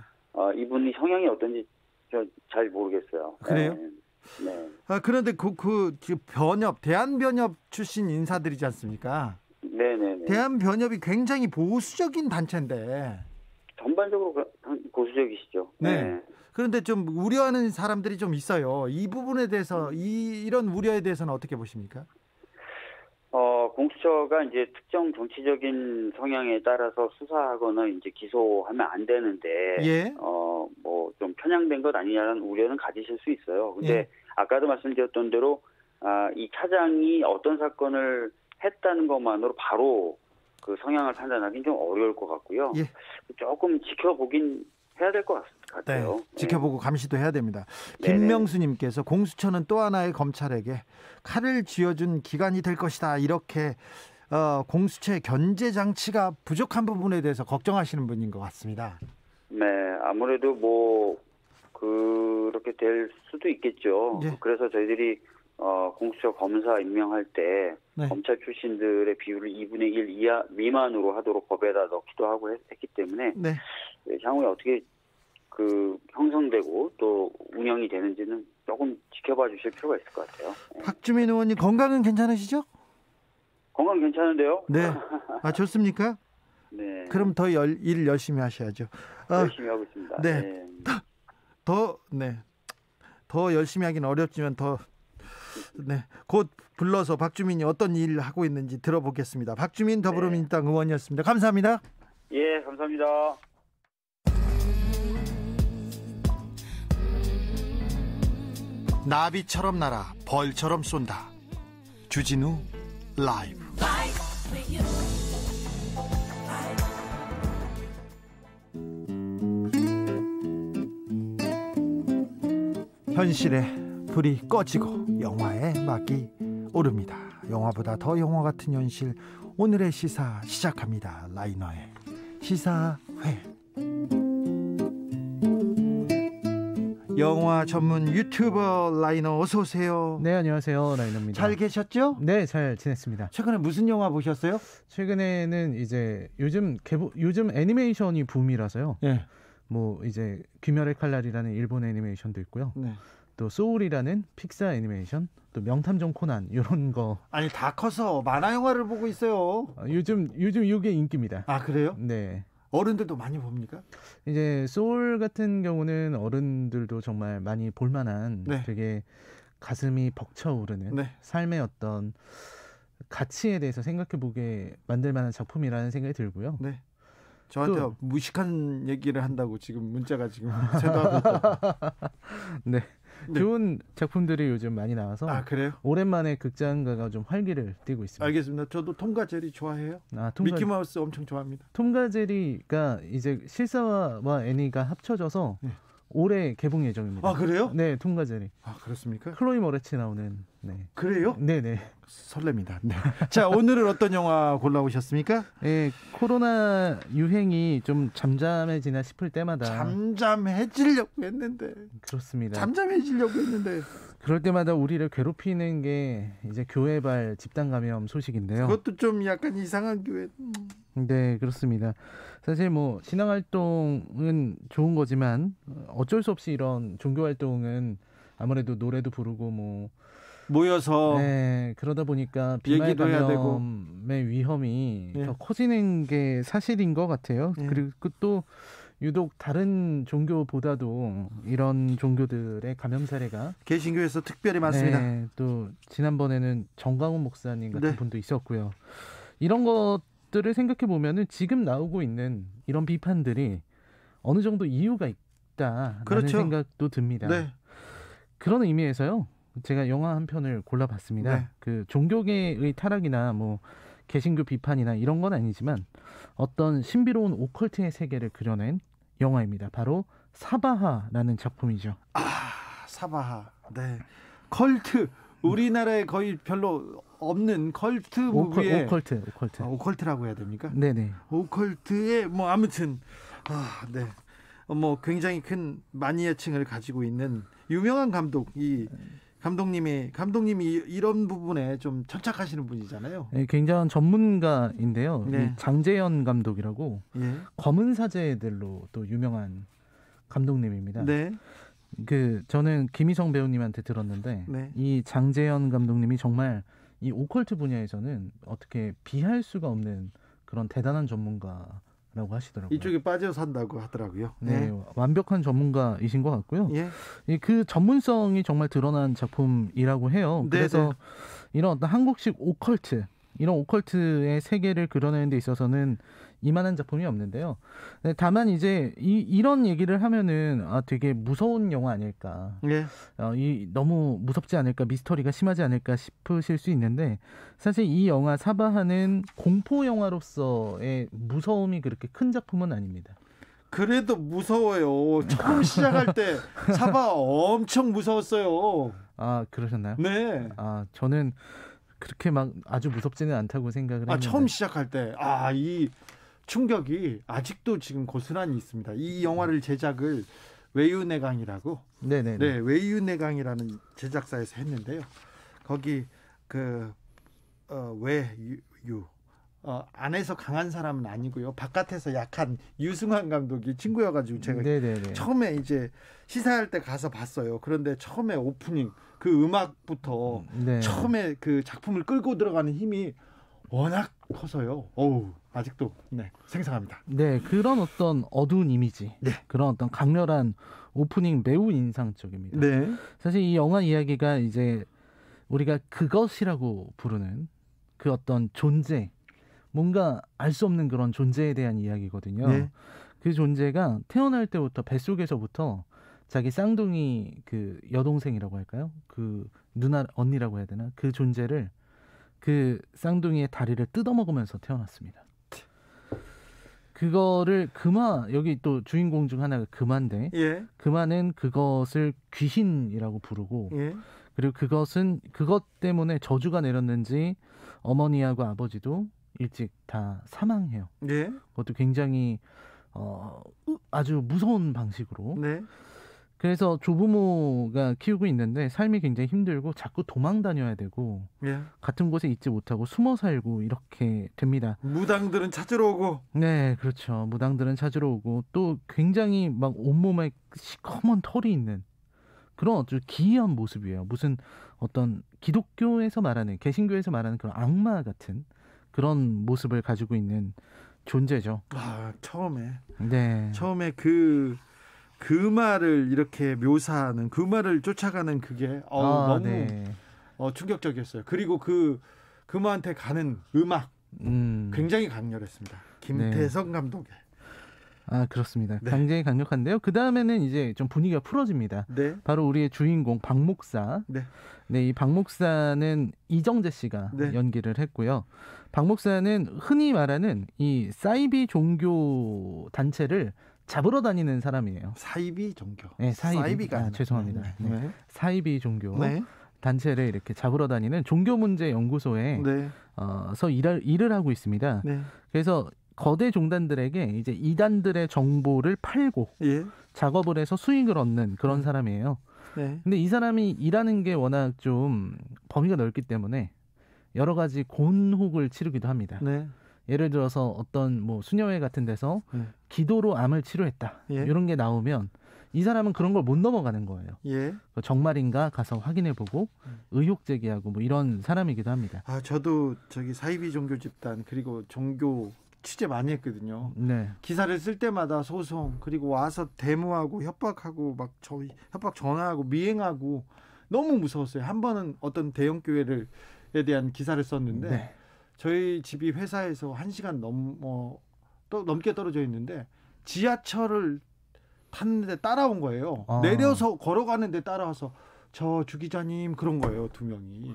F: 이분이 성향이 어떤지 잘 모르겠어요.
B: 그래요?
F: 네.
B: 그런데 그 변협, 대한변협 출신 인사들이지 않습니까?
F: 네네네.
B: 대한변협이 굉장히 보수적인 단체인데.
F: 전반적으로 보수적이시죠.
B: 네. 그런데 좀 우려하는 사람들이 좀 있어요. 이 부분에 대해서 이런 우려에 대해서는 어떻게 보십니까?
F: 공수처가 이제 특정 정치적인 성향에 따라서 수사하거나 이제 기소하면 안 되는데,
B: 예.
F: 뭐 좀 편향된 것 아니냐는 우려는 가지실 수 있어요. 근데
B: 예.
F: 아까도 말씀드렸던 대로, 이 차장이 어떤 사건을 했다는 것만으로 바로 그 성향을 판단하기는 좀 어려울 것 같고요.
B: 예.
F: 조금 지켜보긴 해야 될 것 같아요.
B: 네, 지켜보고 감시도 해야 됩니다.
F: 네네.
B: 김명수님께서 공수처는 또 하나의 검찰에게 칼을 쥐어준 기관이 될 것이다. 이렇게 공수처의 견제 장치가 부족한 부분에 대해서 걱정하시는 분인 것 같습니다.
F: 네, 아무래도 뭐 그렇게 될 수도 있겠죠.
B: 예.
F: 그래서 저희들이 공수처 검사 임명할 때
B: 네.
F: 검찰 출신들의 비율을 2분의 1 이하 미만으로 하도록 법에다 넣기도 하고 했기 때문에
B: 네.
F: 향후에 어떻게 그 형성되고 또 운영이 되는지는 조금 지켜봐 주실 필요가 있을 것 같아요. 네.
B: 박주민 의원님 건강은 괜찮으시죠?
F: 건강 괜찮은데요?
B: 네. 좋습니까?
F: 네.
B: 그럼 더 일 열심히 하셔야죠.
F: 열심히 하고 있습니다.
B: 네. 더 열심히 하긴 어렵지만 곧 불러서 박주민이 어떤 일을 하고 있는지 들어보겠습니다. 박주민 더불어민주당 의원이었습니다. 감사합니다.
F: 예, 감사합니다.
A: 나비처럼 날아 벌처럼 쏜다. 주진우 라이브.
B: 현실의 불이 꺼지고 영화의 막이 오릅니다. 영화보다 더 영화 같은 현실, 오늘의 시사 시작합니다. 라이너의 시사회. 영화 전문 유튜버 라이너 어서 오세요.
G: 네, 안녕하세요. 라이너입니다.
B: 잘 계셨죠?
G: 네, 잘 지냈습니다.
B: 최근에 무슨 영화 보셨어요?
G: 최근에는 이제 요즘 애니메이션이 붐이라서요.
B: 네.
G: 뭐 이제 귀멸의 칼날이라는 일본 애니메이션도 있고요.
B: 네.
G: 또 소울이라는 픽사 애니메이션, 또 명탐정 코난 이런 거.
B: 아니 다 커서 만화 영화를 보고 있어요.
G: 요즘 이게 인기입니다.
B: 아 그래요?
G: 네.
B: 어른들도 많이 봅니까?
G: 이제 소울 같은 경우는 어른들도 정말 많이 볼만한
B: 네.
G: 되게 가슴이 벅차오르는
B: 네.
G: 삶의 어떤 가치에 대해서 생각해보게 만들 만한 작품이라는 생각이 들고요.
B: 네. 저한테 무식한 얘기를 한다고 지금 문자가 지금 새도하고 있다.
G: 네.
B: 네.
G: 좋은 작품들이 요즘 많이 나와서
B: 그래요?
G: 오랜만에 극장가가 좀 활기를 띠고 있습니다.
B: 알겠습니다. 저도 톰과 제리 좋아해요. 미키마우스 엄청 좋아합니다.
G: 톰과 제리가 이제 실사와 애니가 합쳐져서
B: 네.
G: 올해 개봉 예정입니다.
B: 아 그래요?
G: 네, 톰과 제리.
B: 그렇습니까?
G: 클로이 모레츠 나오는. 네.
B: 그래요?
G: 네네.
B: 설렙니다. 네. 자, 오늘은 어떤 영화 골라오셨습니까?
G: 네, 코로나 유행이 좀 잠잠해지나 싶을 때마다
B: 잠잠해지려고 했는데.
G: 그렇습니다.
B: 잠잠해지려고 했는데.
G: 그럴 때마다 우리를 괴롭히는 게 이제 교회발 집단 감염 소식인데요.
B: 그것도 좀 약간 이상한 교회.
G: 네, 그렇습니다. 사실 뭐 신앙 활동은 좋은 거지만 어쩔 수 없이 이런 종교 활동은 아무래도 노래도 부르고 뭐
B: 모여서
G: 그러다 보니까 비말 감염의 위험이 더 커지는 게 사실인 것 같아요. 그리고 또 유독 다른 종교보다도 이런 종교들의 감염 사례가
B: 개신교에서 특별히 많습니다.
G: 네, 또 지난번에는 정광훈 목사님 같은 분도 있었고요. 이런 것들을 생각해 보면은 지금 나오고 있는 이런 비판들이 어느 정도 이유가 있다라는 생각도 듭니다.
B: 네.
G: 그런 의미에서요. 제가 영화 한 편을 골라봤습니다.
B: 네.
G: 그 종교계의 타락이나 뭐 개신교 비판이나 이런 건 아니지만 어떤 신비로운 오컬트의 세계를 그려낸 영화입니다. 바로 사바하라는 작품이죠.
B: 사바하. 네. 컬트. 우리나라에 거의 별로 없는 컬트 무비의
G: 오컬트.
B: 오컬트라고 해야 됩니까?
G: 네네.
B: 오컬트의 뭐 아무튼 네. 뭐 굉장히 큰 마니아층을 가지고 있는 유명한 감독님이 이런 부분에 좀 천착하시는 분이잖아요.
G: 네, 굉장한 전문가인데요.
B: 네.
G: 이 장재현 감독이라고
B: 예.
G: 검은 사제들로 또 유명한 감독님입니다.
B: 네.
G: 저는 김희성 배우님한테 들었는데
B: 네.
G: 이 장재현 감독님이 정말 이 오컬트 분야에서는 어떻게 비할 수가 없는 그런 대단한 전문가라고 하시더라고요.
B: 이쪽에 빠져 산다고 하더라고요.
G: 네, 완벽한 전문가이신 것 같고요.
B: 예.
G: 그 전문성이 정말 드러난 작품이라고 해요. 그래서 이런 어떤 한국식 오컬트, 이런 오컬트의 세계를 그려내는 데 있어서는 이만한 작품이 없는데요. 다만 이제 이런 얘기를 하면은 되게 무서운 영화 아닐까, 너무 무섭지 않을까, 미스터리가 심하지 않을까 싶으실 수 있는데 사실 이 영화 사바하는 공포 영화로서의 무서움이 그렇게 큰 작품은 아닙니다.
B: 그래도 무서워요. 처음 시작할 때 사바 엄청 무서웠어요.
G: 아, 그러셨나요?
B: 네.
G: 저는 그렇게 막 아주 무섭지는 않다고 생각을 했는데.
B: 처음 시작할 때 이 충격이 아직도 지금 고스란히 있습니다. 이 영화를 제작을 웨이유네강이라고, 웨이유네강이라는 제작사에서 했는데요. 거기 안에서 강한 사람은 아니고요. 바깥에서 약한 유승환 감독이 친구여가지고 제가 처음에 이제 시사할 때 가서 봤어요. 그런데 처음에 오프닝 그 음악부터 처음에 그 작품을 끌고 들어가는 힘이 워낙 커서요. 아직도 생생합니다.
G: 네, 그런 어떤 어두운 이미지, 그런 어떤 강렬한 오프닝 매우 인상적입니다.
B: 네.
G: 사실 이 영화 이야기가 이제 우리가 그것이라고 부르는 그 어떤 존재, 뭔가 알 수 없는 그런 존재에 대한 이야기거든요.
B: 네.
G: 그 존재가 태어날 때부터 뱃속에서부터 자기 쌍둥이 그 여동생이라고 할까요? 그 누나 언니라고 해야 되나? 그 존재를 그 쌍둥이의 다리를 뜯어먹으면서 태어났습니다. 그거를 여기 또 주인공 중 하나가 금화인데 금화는 그것을 귀신이라고 부르고 그리고 그것 때문에 저주가 내렸는지 어머니하고 아버지도 일찍 다 사망해요. 그것도 굉장히 아주 무서운 방식으로. 그래서 조부모가 키우고 있는데 삶이 굉장히 힘들고 자꾸 도망 다녀야 되고 같은 곳에 있지 못하고 숨어 살고 이렇게 됩니다.
B: 무당들은 찾으러 오고.
G: 네, 그렇죠. 무당들은 찾으러 오고 또 굉장히 막 온몸에 시커먼 털이 있는 그런 아주 기이한 모습이에요. 무슨 어떤 기독교에서 말하는, 개신교에서 말하는 그런 악마 같은 그런 모습을 가지고 있는 존재죠.
B: 처음에 그 말을 이렇게 묘사하는, 그 말을 쫓아가는 그게 너무 충격적이었어요. 그리고 그 말한테 가는 음악 굉장히 강렬했습니다. 김태성 감독의.
G: 그렇습니다. 굉장히 강력한데요. 그 다음에는 이제 좀 분위기가 풀어집니다. 바로 우리의 주인공 박 목사. 이 박 목사는 이정재 씨가 연기를 했고요. 박 목사는 흔히 말하는 이 사이비 종교 단체를 잡으러 다니는 사람이에요.
B: 사이비 종교.
G: 네, 사이비가 죄송합니다. 사이비 종교 단체를 이렇게 잡으러 다니는 종교문제 연구소에 일을 하고 있습니다. 그래서 거대 종단들에게 이제 이단들의 정보를 팔고 작업을 해서 수익을 얻는 그런 사람이에요. 근데 이 사람이 일하는 게 워낙 좀 범위가 넓기 때문에 여러 가지 곤혹을 치르기도 합니다. 예를 들어서 어떤 수녀회 같은 데서 기도로 암을 치료했다. 이런 게 나오면 이 사람은 그런 걸 못 넘어가는 거예요. 정말인가 가서 확인해보고 의혹 제기하고 이런 사람이기도 합니다.
B: 저도 사이비 종교 집단 그리고 종교 취재 많이 했거든요. 기사를 쓸 때마다 소송, 그리고 와서 데모하고 협박하고 협박 전화하고 미행하고 너무 무서웠어요. 한 번은 어떤 대형 교회에 대한 기사를 썼는데 저희 집이 회사에서 1시간 넘게 떨어져 있는데 지하철을 탔는데 따라온 거예요. 내려서 걸어가는데 따라와서 저 주 기자님 그런 거예요. 2명이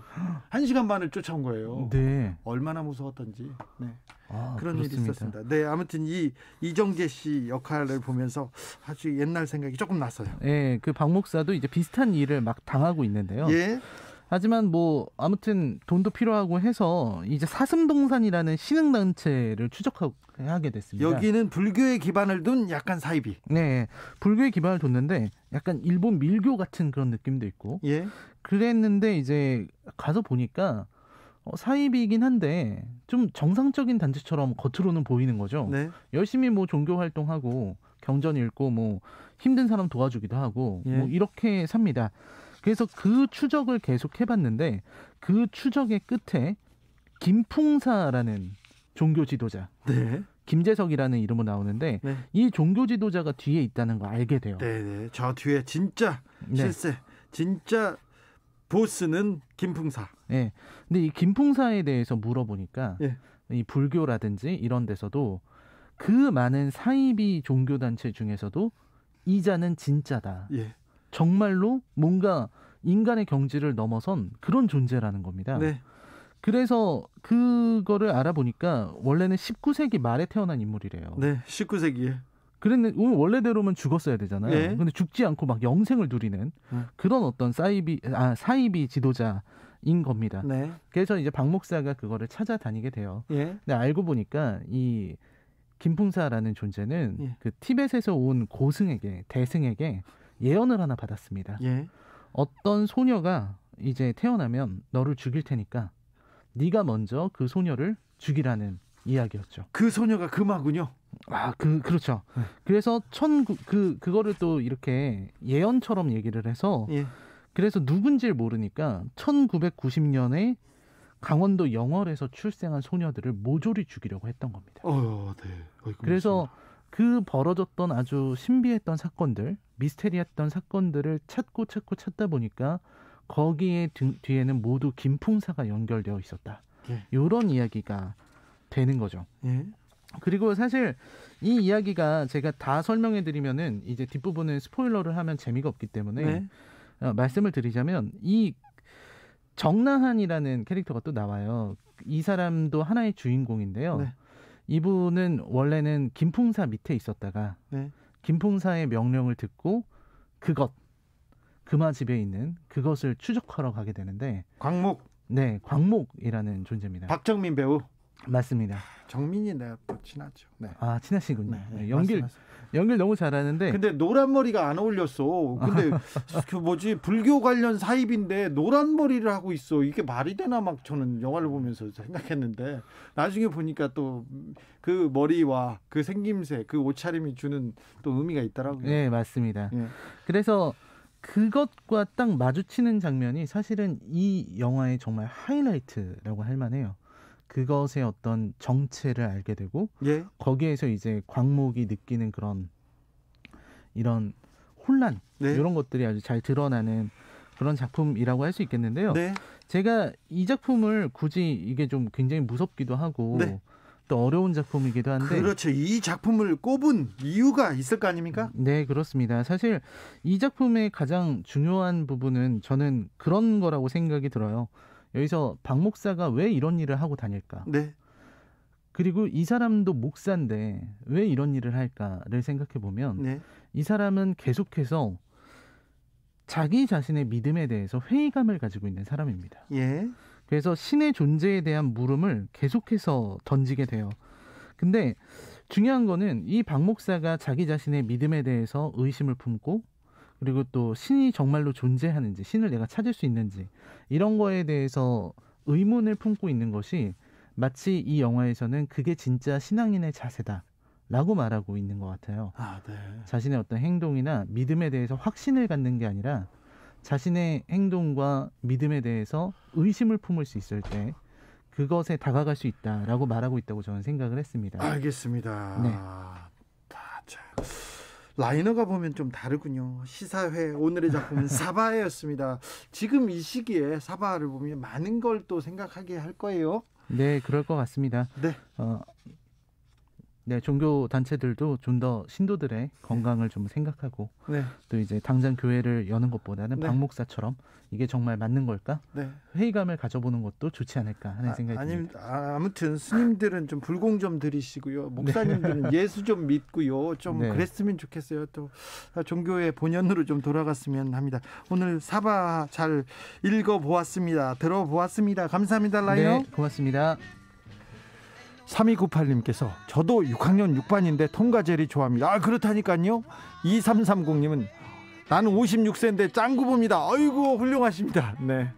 B: 1시간 반을 쫓아온 거예요. 얼마나 무서웠던지. 그런 일이 있었습니다. 아무튼 이정재 씨 역할을 보면서 아주 옛날 생각이 조금 났어요.
G: 그 박 목사도 이제 비슷한 일을 막 당하고 있는데요. 하지만 뭐 아무튼 돈도 필요하고 해서 이제 사슴동산이라는 신흥단체를 추적하게 됐습니다.
B: 여기는 불교에 기반을 둔 약간 사이비.
G: 네, 불교에 기반을 뒀는데 약간 일본 밀교 같은 그런 느낌도 있고.
B: 예.
G: 그랬는데 이제 가서 보니까 사이비이긴 한데 좀 정상적인 단체처럼 겉으로는 보이는 거죠.
B: 네.
G: 열심히 뭐 종교 활동하고 경전 읽고 뭐 힘든 사람 도와주기도 하고
B: 예.
G: 뭐 이렇게 삽니다. 그래서 그 추적을 계속 해봤는데 그 추적의 끝에 김풍사라는 종교 지도자,
B: 네.
G: 김재석이라는 이름으로 나오는데
B: 네.
G: 이 종교 지도자가 뒤에 있다는 거 알게 돼요.
B: 네. 저 뒤에 진짜 실세, 진짜 보스는 김풍사.
G: 네. 근데 이 김풍사에 대해서 물어보니까
B: 예.
G: 이 불교라든지 이런 데서도 그 많은 사이비 종교 단체 중에서도 이자는 진짜다.
B: 예.
G: 정말로 뭔가 인간의 경지를 넘어선 그런 존재라는 겁니다.
B: 네.
G: 그래서 그거를 알아보니까 원래는 19세기 말에 태어난 인물이래요.
B: 네. 19세기에.
G: 그랬는데 원래대로면 죽었어야 되잖아요.
B: 예.
G: 근데 죽지 않고 막 영생을 누리는 그런 어떤 사이비 지도자인 겁니다.
B: 네.
G: 그래서 이제 박 목사가 그거를 찾아다니게 돼요.
B: 예.
G: 근데 알고 보니까 이 김풍사라는 존재는
B: 예.
G: 그 티벳에서 온 대승에게 예언을 하나 받았습니다.
B: 예.
G: 어떤 소녀가 이제 태어나면 너를 죽일 테니까 네가 먼저 그 소녀를 죽이라는 이야기였죠.
B: 그 소녀가 금화군요.
G: 그렇죠.
B: 네.
G: 그래서 그거를 또 이렇게 예언처럼 얘기를 해서
B: 예.
G: 그래서 누군지를 모르니까 1990년에 강원도 영월에서 출생한 소녀들을 모조리 죽이려고 했던 겁니다.
B: 네.
G: 그래서 그 벌어졌던 아주 신비했던 사건들, 미스테리했던 사건들을 찾다 보니까 거기에 뒤에는 모두 김풍사가 연결되어 있었다.
B: 예.
G: 이런 이야기가 되는 거죠.
B: 예.
G: 그리고 사실 이 이야기가 제가 다 설명해 드리면은 이제 뒷부분은 스포일러를 하면 재미가 없기 때문에
B: 네.
G: 말씀을 드리자면 이 정나한이라는 캐릭터가 또 나와요. 이 사람도 하나의 주인공인데요.
B: 네.
G: 이분은 원래는 김풍사 밑에 있었다가
B: 네.
G: 김풍사의 명령을 듣고 금화집에 있는 그것을 추적하러 가게 되는데
B: 광목.
G: 네, 광목이라는 존재입니다.
B: 박정민 배우.
G: 맞습니다.
B: 정민이 내가 또 친하죠. 네.
G: 친하시군요.
B: 네.
G: 연기를 너무 잘하는데.
B: 근데 노란 머리가 안 어울렸어. 근데 불교 관련 사입인데 노란 머리를 하고 있어. 이게 말이 되나 막 저는 영화를 보면서 생각했는데 나중에 보니까 또 그 머리와 그 생김새, 그 옷차림이 주는 또 의미가 있더라고요.
G: 네, 맞습니다.
B: 네.
G: 그래서 그것과 딱 마주치는 장면이 사실은 이 영화의 정말 하이라이트라고 할 만해요. 그것의 어떤 정체를 알게 되고
B: 예.
G: 거기에서 이제 광목이 느끼는 그런 이런 혼란
B: 네.
G: 이런 것들이 아주 잘 드러나는 그런 작품이라고 할 수 있겠는데요.
B: 네.
G: 제가 이 작품을 굳이 이게 좀 굉장히 무섭기도 하고
B: 네.
G: 또 어려운 작품이기도 한데
B: 그렇죠. 이 작품을 꼽은 이유가 있을 거 아닙니까?
G: 네, 그렇습니다. 사실 이 작품의 가장 중요한 부분은 저는 그런 거라고 생각이 들어요. 여기서 박 목사가 왜 이런 일을 하고 다닐까?
B: 네.
G: 그리고 이 사람도 목사인데 왜 이런 일을 할까를 생각해 보면
B: 네.
G: 이 사람은 계속해서 자기 자신의 믿음에 대해서 회의감을 가지고 있는 사람입니다.
B: 예.
G: 그래서 신의 존재에 대한 물음을 계속해서 던지게 돼요. 근데 중요한 거는 이 박 목사가 자기 자신의 믿음에 대해서 의심을 품고 그리고 또 신이 정말로 존재하는지, 신을 내가 찾을 수 있는지 이런 거에 대해서 의문을 품고 있는 것이 마치 이 영화에서는 그게 진짜 신앙인의 자세다라고 말하고 있는 것 같아요.
B: 네.
G: 자신의 어떤 행동이나 믿음에 대해서 확신을 갖는 게 아니라 자신의 행동과 믿음에 대해서 의심을 품을 수 있을 때 그것에 다가갈 수 있다라고 말하고 있다고 저는 생각을 했습니다.
B: 알겠습니다.
G: 네.
B: 라이너가 보면 좀 다르군요. 시사회 오늘의 작품은 사바해였습니다. 지금 이 시기에 사바를 보면 많은 걸 또 생각하게 할 거예요.
G: 네, 그럴 것 같습니다.
B: 네.
G: 네, 종교 단체들도 좀 더 신도들의 건강을 좀 생각하고 네. 또 이제 당장 교회를 여는 것보다는 박 목사처럼 이게 정말 맞는 걸까? 네. 회의감을 가져보는 것도 좋지 않을까 하는 생각이 듭니다.
B: 아무튼 스님들은 좀 불공 좀 들이시고요. 목사님들은 예수 좀 믿고요. 좀 그랬으면 좋겠어요. 또 종교의 본연으로 좀 돌아갔으면 합니다. 오늘 사바 잘 읽어보았습니다. 들어보았습니다. 감사합니다. 라이너.
G: 네, 고맙습니다.
B: 3298님께서 저도 6학년 6반인데 통과제리 좋아합니다. 그렇다니까요. 2330님은 나는 56세인데 짱구 봅니다. 아이고 훌륭하십니다. 네.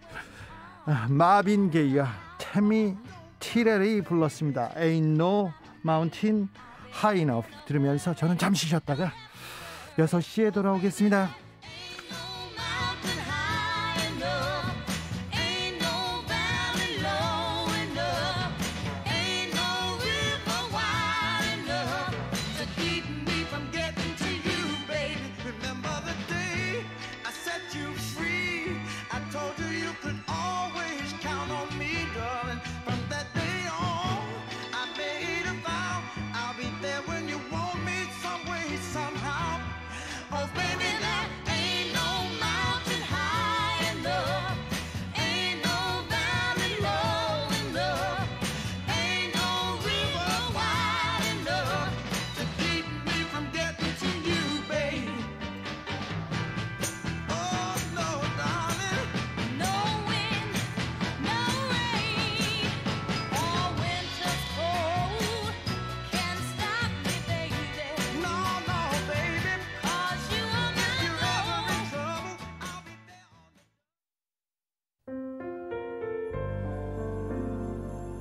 B: 마빈 게이가 태미 티렐이 불렀습니다. Ain't no mountain high enough 들으면서 저는 잠시 쉬었다가 6시에 돌아오겠습니다.